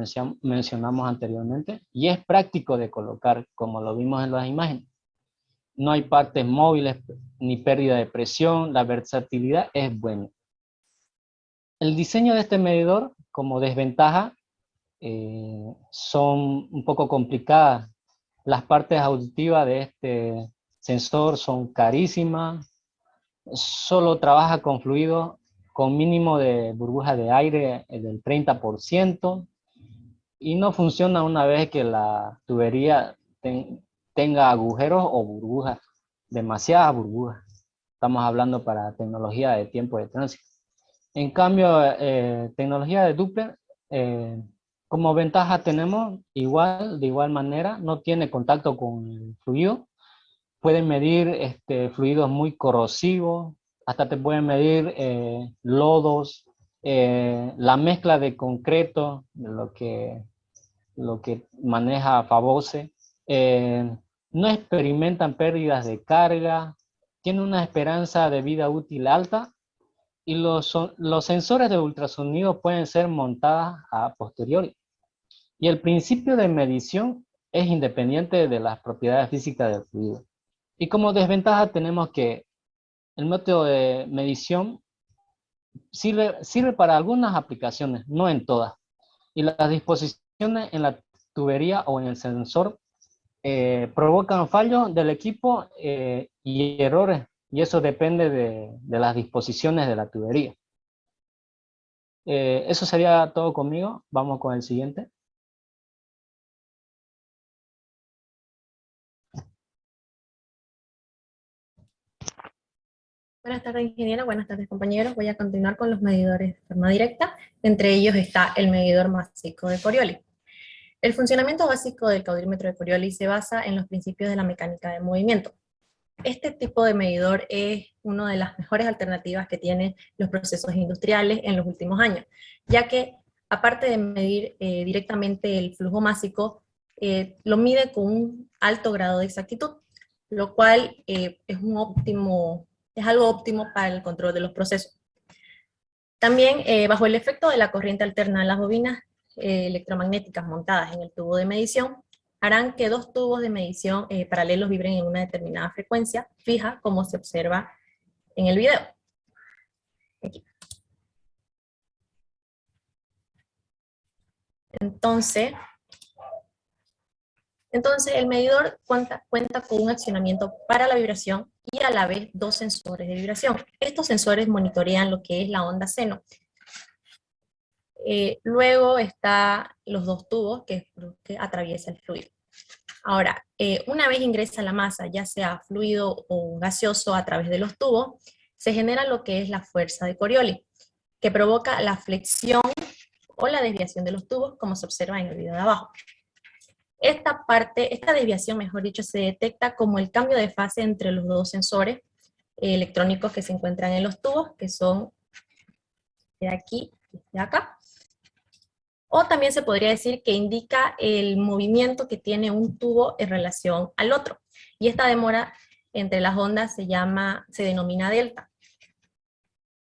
mencionamos anteriormente, y es práctico de colocar, como lo vimos en las imágenes. No hay partes móviles ni pérdida de presión, la versatilidad es buena. El diseño de este medidor, como desventaja, son un poco complicadas. Las partes auditivas de este sensor son carísimas, solo trabaja con fluido con mínimo de burbujas de aire del 30% y no funciona una vez que la tubería tenga agujeros o burbujas, demasiadas burbujas. Estamos hablando para tecnología de tiempo de tránsito. En cambio, tecnología de Doppler, como ventaja tenemos de igual manera, no tiene contacto con el fluido. Pueden medir fluidos muy corrosivos, hasta te pueden medir lodos, la mezcla de concreto, lo que maneja Fabose. No experimentan pérdidas de carga, tienen una esperanza de vida útil alta y los sensores de ultrasonido pueden ser montados a posteriori. Y el principio de medición es independiente de las propiedades físicas del fluido. Y como desventaja tenemos que el método de medición sirve para algunas aplicaciones, no en todas. Y las disposiciones en la tubería o en el sensor provocan fallos del equipo y errores. Y eso depende de las disposiciones de la tubería. Eso sería todo conmigo. Vamos con el siguiente. Buenas tardes, ingeniera. Buenas tardes, compañeros. Voy a continuar con los medidores de forma directa. Entre ellos está el medidor básico de Corioli. El funcionamiento básico del caudímetro de Corioli se basa en los principios de la mecánica de movimiento. este tipo de medidor es una de las mejores alternativas que tienen los procesos industriales en los últimos años, ya que aparte de medir directamente el flujo másico, lo mide con un alto grado de exactitud, lo cual es algo óptimo para el control de los procesos. También, bajo el efecto de la corriente alterna, las bobinas electromagnéticas montadas en el tubo de medición harán que dos tubos de medición paralelos vibren en una determinada frecuencia fija, como se observa en el video. Aquí. Entonces el medidor cuenta con un accionamiento para la vibración y a la vez dos sensores de vibración. Estos sensores monitorean lo que es la onda seno. Luego están los dos tubos que atraviesa el fluido. Ahora, una vez ingresa la masa, ya sea fluido o gaseoso a través de los tubos, se genera lo que es la fuerza de Coriolis, que provoca la flexión o la desviación de los tubos, como se observa en el video de abajo. Esta desviación, mejor dicho, se detecta como el cambio de fase entre los dos sensores electrónicos que se encuentran en los tubos, que son de aquí y de acá. O también se podría decir que indica el movimiento que tiene un tubo en relación al otro. Y esta demora entre las ondas se denomina delta.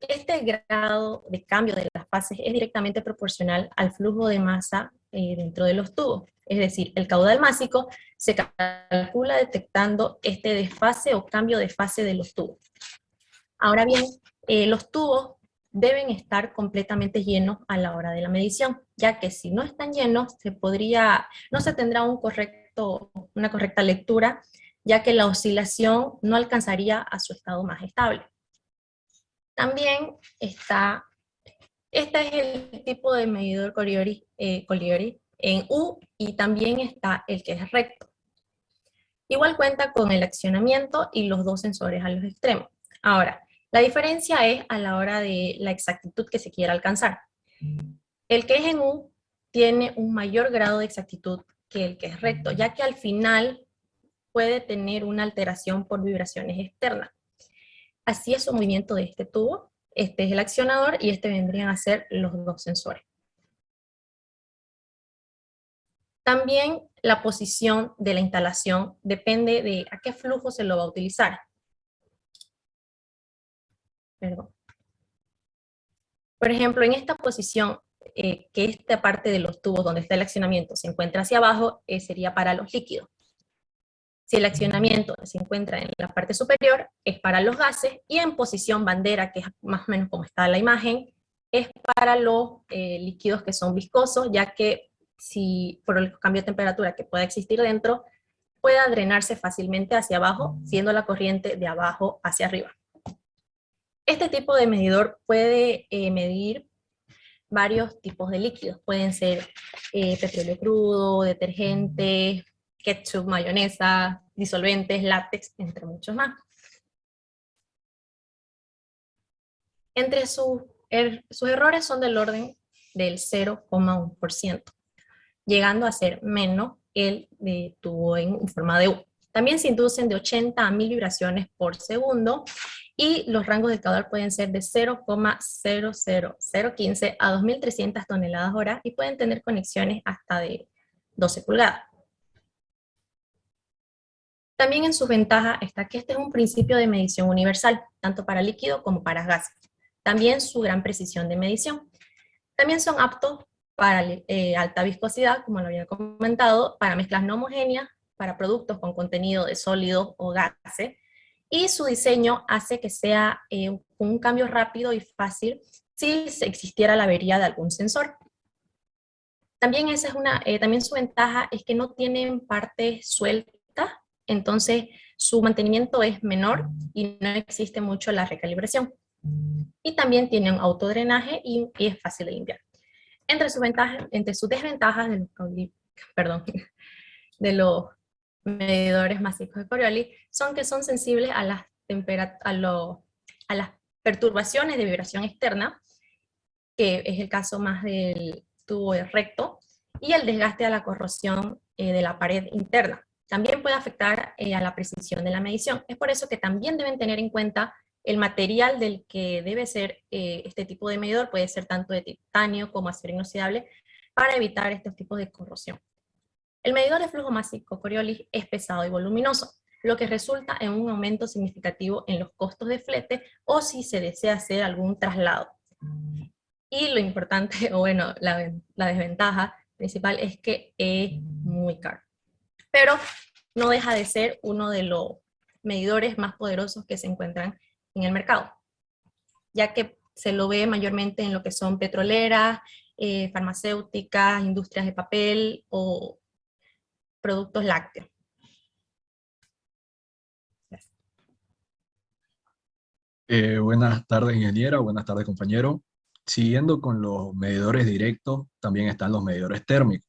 Este grado de cambio de las fases es directamente proporcional al flujo de masa dentro de los tubos. Es decir, el caudal másico se calcula detectando este desfase o cambio de fase de los tubos. Ahora bien, los tubos deben estar completamente llenos a la hora de la medición, ya que si no están llenos, no se tendrá una correcta lectura, ya que la oscilación no alcanzaría a su estado más estable. También este es el tipo de medidor Collieri en U, y también está el que es recto. Igual cuenta con el accionamiento y los dos sensores a los extremos. Ahora, la diferencia es a la hora de la exactitud que se quiera alcanzar. El que es en U tiene un mayor grado de exactitud que el que es recto, ya que al final puede tener una alteración por vibraciones externas. Así es su movimiento de este tubo. Este es el accionador y este vendrían a ser los dos sensores. También la posición de la instalación depende de a qué flujo se lo va a utilizar. Perdón. Por ejemplo, en esta posición, que esta parte de los tubos donde está el accionamiento se encuentra hacia abajo, sería para los líquidos. Si el accionamiento se encuentra en la parte superior, es para los gases, y en posición bandera, que es más o menos como está la imagen, es para los líquidos que son viscosos, ya que si por el cambio de temperatura que pueda existir dentro, pueda drenarse fácilmente hacia abajo, siendo la corriente de abajo hacia arriba. Este tipo de medidor puede medir varios tipos de líquidos. Pueden ser petróleo crudo, detergentes, ketchup, mayonesa, disolventes, látex, entre muchos más. Entre sus errores son del orden del 0,1%, llegando a ser menos el de tubo en forma de U. También se inducen de 80 a 1000 vibraciones por segundo, y los rangos de caudal pueden ser de 0,00015 a 2300 toneladas hora, y pueden tener conexiones hasta de 12 pulgadas. También en sus ventajas está que este es un principio de medición universal, tanto para líquido como para gases. También su gran precisión de medición. También son aptos para alta viscosidad, como lo había comentado, para mezclas no homogéneas, para productos con contenido de sólidos o gases, y su diseño hace que sea un cambio rápido y fácil si existiera la avería de algún sensor. También, también su ventaja es que no tienen partes sueltas, entonces su mantenimiento es menor y no existe mucho la recalibración. Y también tienen autodrenaje y es fácil de limpiar. Entre sus desventajas de los medidores masivos de Coriolis son que son sensibles a las perturbaciones de vibración externa, que es el caso más del tubo recto, y el desgaste a la corrosión de la pared interna. también puede afectar a la precisión de la medición. Es por eso que también deben tener en cuenta el material del que debe ser este tipo de medidor, puede ser tanto de titanio como acero inoxidable, para evitar estos tipos de corrosión. El medidor de flujo másico Coriolis es pesado y voluminoso, lo que resulta en un aumento significativo en los costos de flete o si se desea hacer algún traslado. Y lo importante, o bueno, la desventaja principal es que es muy caro. Pero no deja de ser uno de los medidores más poderosos que se encuentran en el mercado, ya que se lo ve mayormente en lo que son petroleras, farmacéuticas, industrias de papel o productos lácteos. Buenas tardes, ingeniera, buenas tardes, compañero. Siguiendo con los medidores directos, también están los medidores térmicos.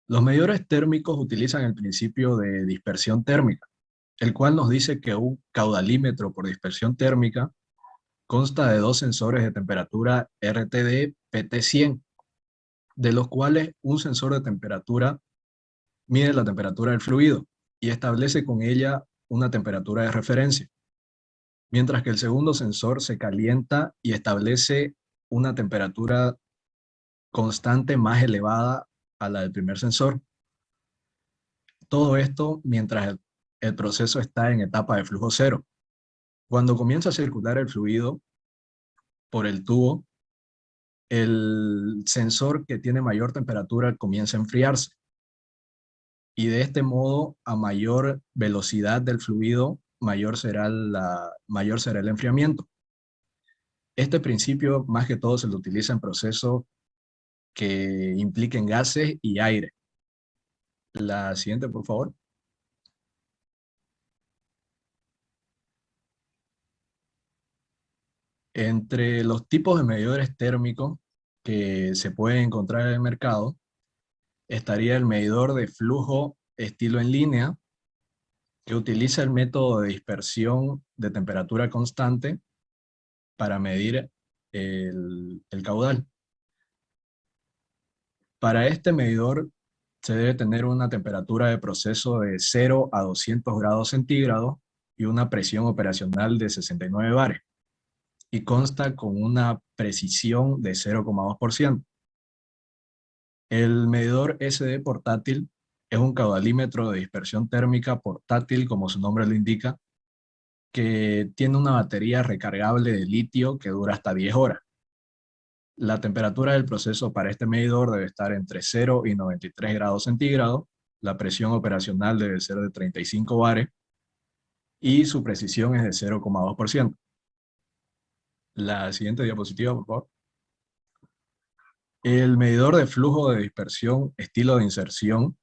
Los medidores térmicos utilizan el principio de dispersión térmica, el cual nos dice que un caudalímetro por dispersión térmica consta de dos sensores de temperatura RTD PT100, de los cuales un sensor de temperatura mide la temperatura del fluido y establece con ella una temperatura de referencia, mientras que el segundo sensor se calienta y establece una temperatura constante más elevada a la del primer sensor. Todo esto mientras el proceso está en etapa de flujo cero. Cuando comienza a circular el fluido por el tubo, el sensor que tiene mayor temperatura comienza a enfriarse. Y de este modo, a mayor velocidad del fluido, mayor será el enfriamiento. Este principio, más que todo, se lo utiliza en procesos que impliquen gases y aire. La siguiente, por favor. Entre los tipos de medidores térmicos que se pueden encontrar en el mercado, estaría el medidor de flujo estilo en línea, que utiliza el método de dispersión de temperatura constante para medir el caudal. Para este medidor se debe tener una temperatura de proceso de 0 a 200 grados centígrados y una presión operacional de 69 bares, y consta con una precisión de 0,2%. El medidor SD portátil es un caudalímetro de dispersión térmica portátil, como su nombre lo indica, que tiene una batería recargable de litio que dura hasta 10 horas. La temperatura del proceso para este medidor debe estar entre 0 y 93 grados centígrados, la presión operacional debe ser de 35 bares y su precisión es de 0,2%. La siguiente diapositiva, por favor. El medidor de flujo de dispersión estilo de inserción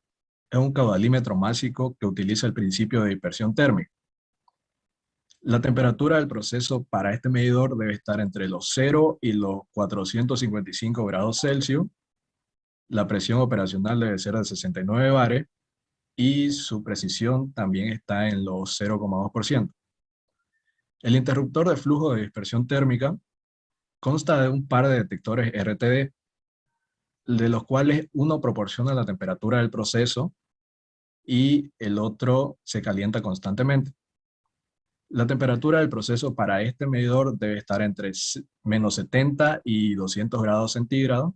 es un caudalímetro másico que utiliza el principio de dispersión térmica. La temperatura del proceso para este medidor debe estar entre los 0 y los 455 grados Celsius. La presión operacional debe ser de 69 bares y su precisión también está en los 0,2%. El interruptor de flujo de dispersión térmica consta de un par de detectores RTD, de los cuales uno proporciona la temperatura del proceso y el otro se calienta constantemente. La temperatura del proceso para este medidor debe estar entre menos 70 y 200 grados centígrados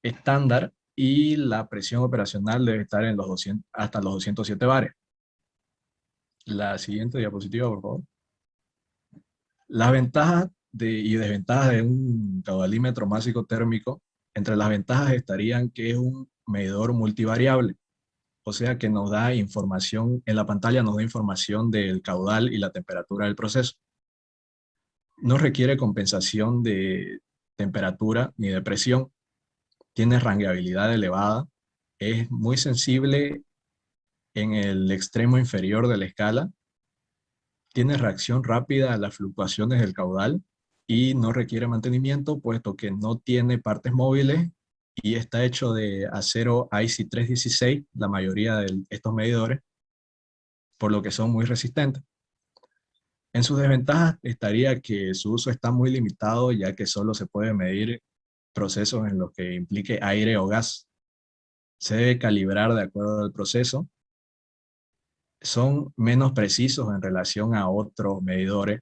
estándar, y la presión operacional debe estar en los 200, hasta los 207 bares. La siguiente diapositiva, por favor. Las ventajas y desventajas de un caudalímetro másico térmico. Entre las ventajas estarían que es un medidor multivariable, o sea que nos da información, en la pantalla nos da información del caudal y la temperatura del proceso. No requiere compensación de temperatura ni de presión, tiene rangueabilidad elevada, es muy sensible en el extremo inferior de la escala, tiene reacción rápida a las fluctuaciones del caudal y no requiere mantenimiento, puesto que no tiene partes móviles y está hecho de acero IC316, la mayoría de estos medidores, por lo que son muy resistentes. En sus desventajas estaría que su uso está muy limitado, ya que solo se puede medir procesos en los que implique aire o gas. Se debe calibrar de acuerdo al proceso son menos precisos en relación a otros medidores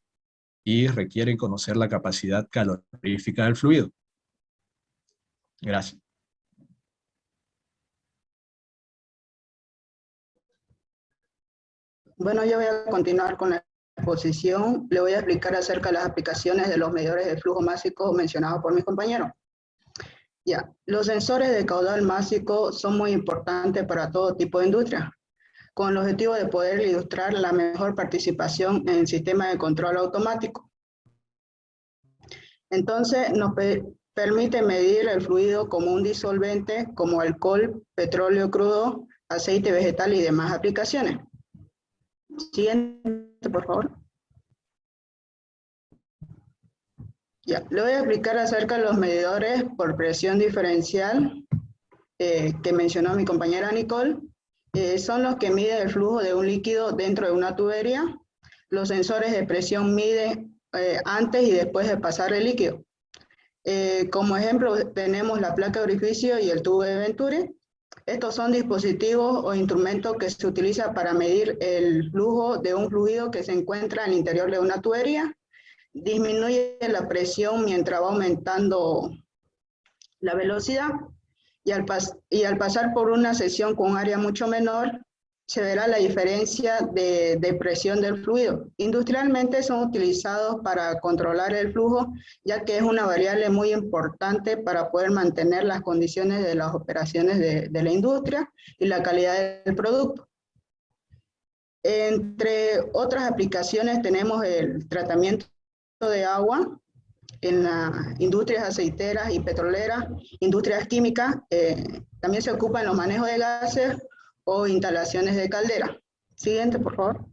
y requieren conocer la capacidad calorífica del fluido. Gracias. Bueno, yo voy a continuar con la exposición. Le voy a explicar acerca de las aplicaciones de los medidores de flujo másico mencionados por mis compañeros. Ya, los sensores de caudal másico son muy importantes para todo tipo de industria, con el objetivo de poder ilustrar la mejor participación en el sistema de control automático. Entonces, nos permite medir el fluido como un disolvente, como alcohol, petróleo crudo, aceite vegetal y demás aplicaciones. Siguiente, por favor. Ya, le voy a explicar acerca de los medidores por presión diferencial que mencionó mi compañera Nicole. Son los que miden el flujo de un líquido dentro de una tubería. Los sensores de presión miden antes y después de pasar el líquido. Como ejemplo tenemos la placa de orificio y el tubo de Venturi. Estos son dispositivos o instrumentos que se utilizan para medir el flujo de un fluido que se encuentra en el interior de una tubería. Disminuye la presión mientras va aumentando la velocidad y al pasar por una sección con área mucho menor, se verá la diferencia de presión del fluido. Industrialmente son utilizados para controlar el flujo, ya que es una variable muy importante para poder mantener las condiciones de las operaciones de la industria y la calidad del producto. Entre otras aplicaciones tenemos el tratamiento de agua en las industrias aceiteras y petroleras, industrias químicas, también se ocupa en los manejos de gases o instalaciones de caldera. Siguiente, por favor.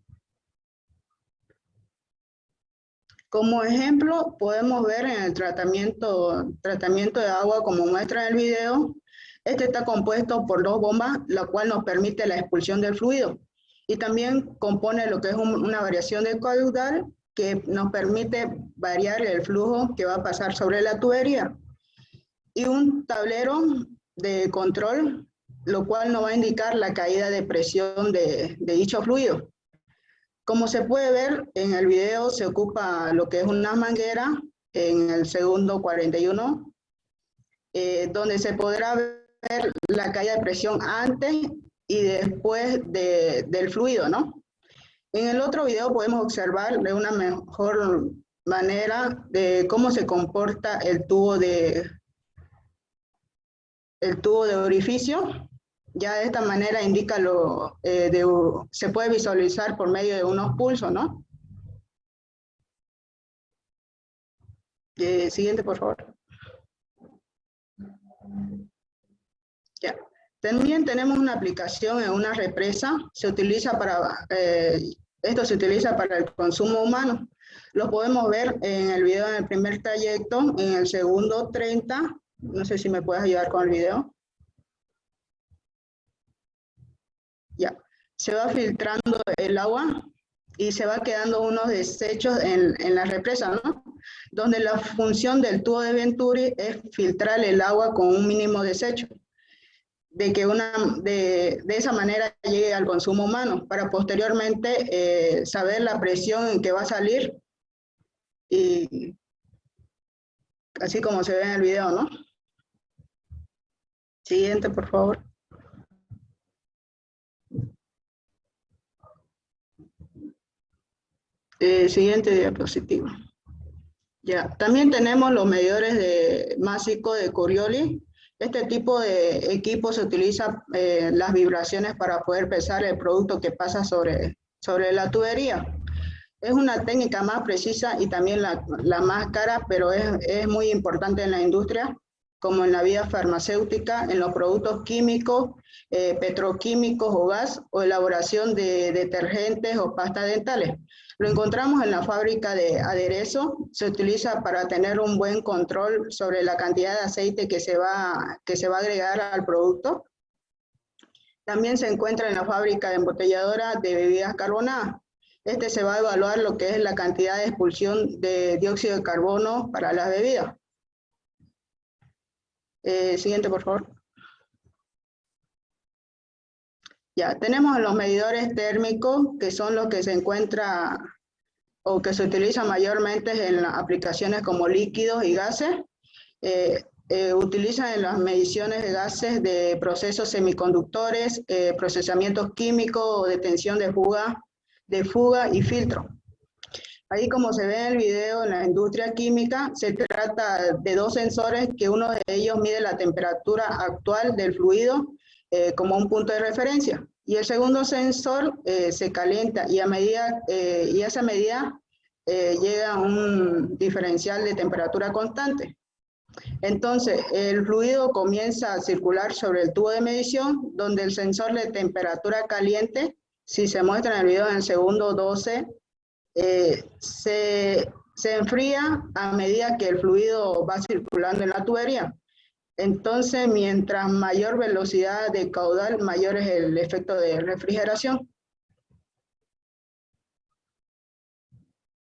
Como ejemplo, podemos ver en el tratamiento de agua, como muestra en el video, este está compuesto por dos bombas, la cual nos permite la expulsión del fluido. Y también compone lo que es una variación de caudal, que nos permite variar el flujo que va a pasar sobre la tubería. Y un tablero de control, lo cual nos va a indicar la caída de presión de dicho fluido. Como se puede ver en el video, se ocupa lo que es una manguera en el segundo 41, donde se podrá ver la caída de presión antes y después del fluido, ¿no? En el otro video podemos observar de una mejor manera de cómo se comporta el tubo de orificio. Ya de esta manera indica se puede visualizar por medio de unos pulsos, ¿no? Siguiente, por favor. Ya. También tenemos una aplicación en una represa. Esto se utiliza para el consumo humano. Lo podemos ver en el video en el primer trayecto, en el segundo 30. No sé si me puedes ayudar con el video. Ya, se va filtrando el agua y se va quedando unos desechos en la represa, ¿no? Donde la función del tubo de Venturi es filtrar el agua con un mínimo desecho, de que de esa manera llegue al consumo humano, para posteriormente saber la presión en que va a salir, y así como se ve en el video, ¿no? Siguiente, por favor. Siguiente diapositiva. Ya, también tenemos los medidores másico de Corioli. Este tipo de equipo se utiliza las vibraciones para poder pesar el producto que pasa sobre la tubería. Es una técnica más precisa y también la más cara, pero es muy importante en la industria, como en la vía farmacéutica, en los productos químicos, petroquímicos o gas, o elaboración de detergentes o pastas dentales. Lo encontramos en la fábrica de aderezo, se utiliza para tener un buen control sobre la cantidad de aceite que se va a agregar al producto. También se encuentra en la fábrica de embotelladora de bebidas carbonadas. Se va a evaluar lo que es la cantidad de expulsión de dióxido de carbono para las bebidas. Siguiente, por favor. Ya, tenemos los medidores térmicos, que son los que se encuentran o que se utilizan mayormente en las aplicaciones como líquidos y gases. Utilizan en las mediciones de gases de procesos semiconductores, procesamientos químicos o detención de fuga y filtro. Ahí, como se ve en el video, en la industria química se trata de dos sensores, que uno de ellos mide la temperatura actual del fluido como un punto de referencia, y el segundo sensor se calienta, y a esa medida llega a un diferencial de temperatura constante. Entonces, el fluido comienza a circular sobre el tubo de medición, donde el sensor de temperatura caliente, si se muestra en el video en el segundo 12, se enfría a medida que el fluido va circulando en la tubería. Entonces, mientras mayor velocidad de caudal, mayor es el efecto de refrigeración.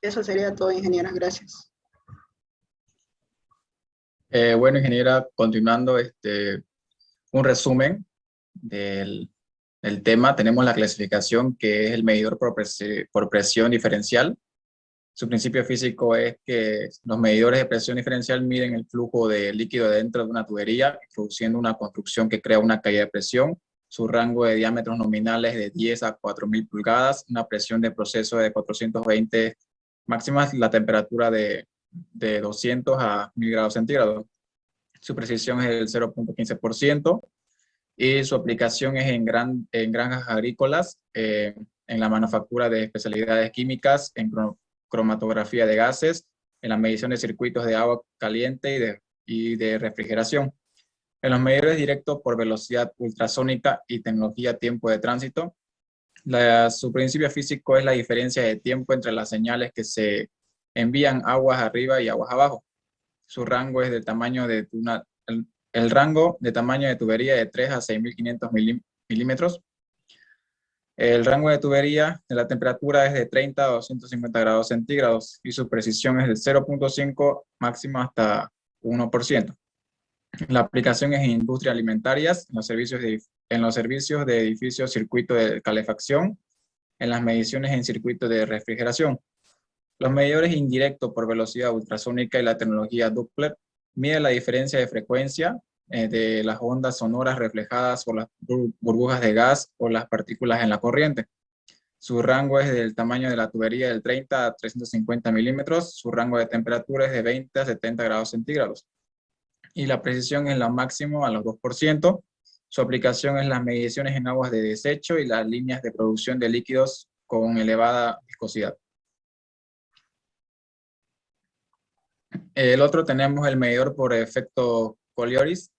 Eso sería todo, ingeniera. Gracias. Bueno, ingeniera, continuando un resumen del tema, tenemos la clasificación, que es el medidor por presión diferencial. Su principio físico es que los medidores de presión diferencial miden el flujo de líquido dentro de una tubería, introduciendo una construcción que crea una caída de presión. Su rango de diámetros nominales de 10 a 4000 pulgadas, una presión de proceso de 420 máximas, la temperatura de 200 a 1000 grados centígrados. Su precisión es el 0.15%. Y su aplicación es en granjas agrícolas, en la manufactura de especialidades químicas, en cromatografía de gases, en la medición de circuitos de agua caliente y de refrigeración. En los medidores directos por velocidad ultrasónica y tecnología tiempo de tránsito, su principio físico es la diferencia de tiempo entre las señales que se envían aguas arriba y aguas abajo. Su rango es del tamaño de el rango de tamaño de tubería de 3 a 6500 milímetros. El rango de tubería de la temperatura es de 30 a 250 grados centígrados y su precisión es de 0.5 máximo hasta 1%. La aplicación es en industrias alimentarias, en los servicios de edificios, circuito de calefacción, en las mediciones en circuito de refrigeración. Los medidores indirectos por velocidad ultrasónica y la tecnología Doppler mide la diferencia de frecuencia de las ondas sonoras reflejadas por las burbujas de gas o las partículas en la corriente. Su rango es del tamaño de la tubería del 30 a 350 milímetros. Su rango de temperatura es de 20 a 70 grados centígrados. Y la precisión es la máxima a los 2%. Su aplicación es las mediciones en aguas de desecho y las líneas de producción de líquidos con elevada viscosidad. El otro tenemos el medidor por efecto Colioris.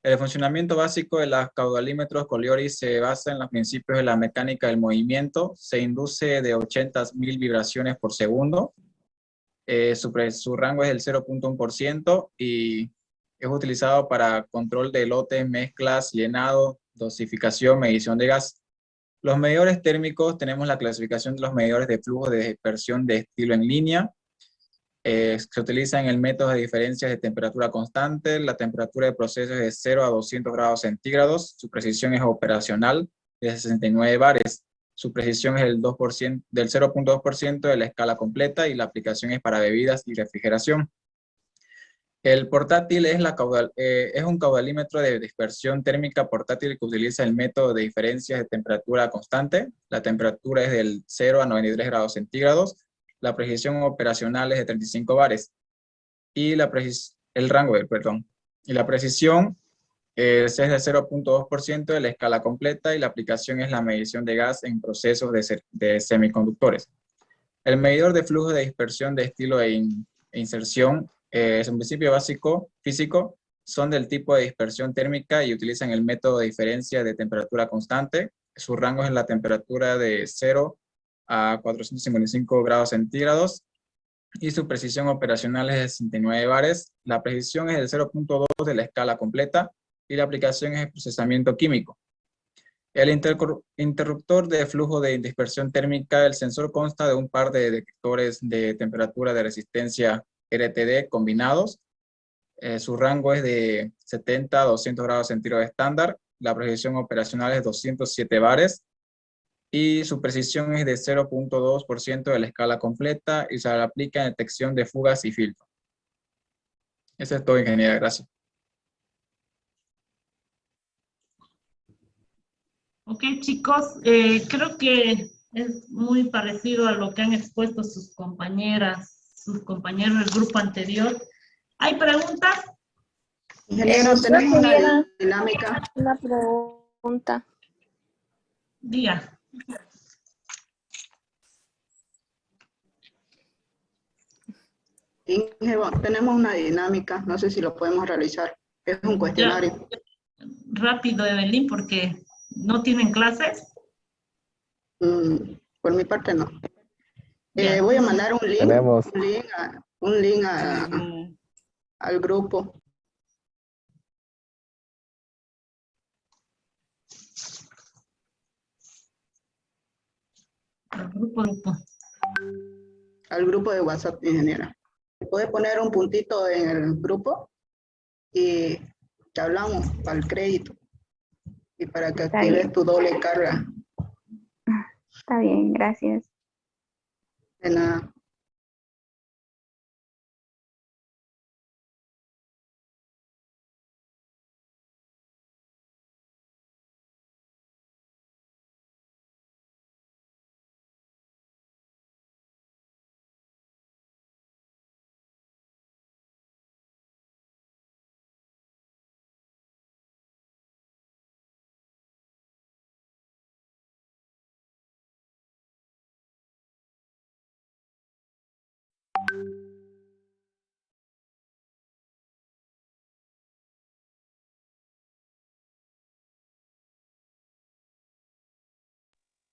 El funcionamiento básico de los caudalímetros Colioris se basa en los principios de la mecánica del movimiento. Se induce de 80.000 vibraciones por segundo. Su rango es del 0.1% y es utilizado para control de lotes, mezclas, llenado, dosificación, medición de gas. Los medidores térmicos, tenemos la clasificación de los medidores de flujo de dispersión de estilo en línea. Se utiliza en el método de diferencias de temperatura constante. La temperatura de proceso es de 0 a 200 grados centígrados. Su precisión es operacional de 69 bares. Su precisión es del 0.2% de la escala completa y la aplicación es para bebidas y refrigeración. El portátil es un caudalímetro de dispersión térmica portátil que utiliza el método de diferencias de temperatura constante. La temperatura es del 0 a 93 grados centígrados. La precisión operacional es de 35 bares. Y el rango, Y la precisión es de 0.2% de la escala completa y la aplicación es la medición de gas en procesos de semiconductores. El medidor de flujo de dispersión de estilo e inserción es un principio básico físico, son del tipo de dispersión térmica y utilizan el método de diferencia de temperatura constante. Su rango es la temperatura de 0 a 455 grados centígrados y su precisión operacional es de 69 bares. La precisión es del 0.2 de la escala completa y la aplicación es el procesamiento químico. El interruptor de flujo de dispersión térmica, el sensor consta de un par de detectores de temperatura de resistencia RTD combinados. Su rango es de 70 a 200 grados centígrados estándar la precisión operacional es 207 bares y su precisión es de 0.2% de la escala completa y se le aplica en detección de fugas y filtros. Eso es todo, ingeniera. Gracias. Ok, chicos, creo que es muy parecido a lo que han expuesto sus compañeras, sus compañeros del grupo anterior. ¿Hay preguntas? Ingeniero, Yo tenemos una tuviera dinámica. una pregunta. Diga. Tenemos una dinámica, no sé si lo podemos realizar. Es un cuestionario. Rápido, Evelyn, porque no tienen clases. Por mi parte no. Ya, Voy a entonces, mandar un link, Tenemos. Al grupo. Al grupo de WhatsApp, ingeniera. Puedes poner un puntito en el grupo y te hablamos para el crédito y para que Está actives bien. tu doble carga. Está bien, gracias. De nada.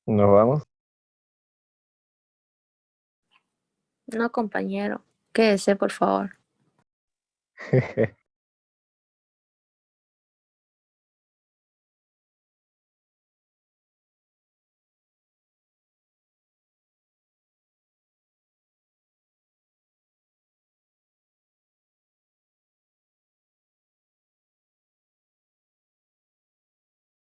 Nos vamos. No, compañero. Quédese, por favor.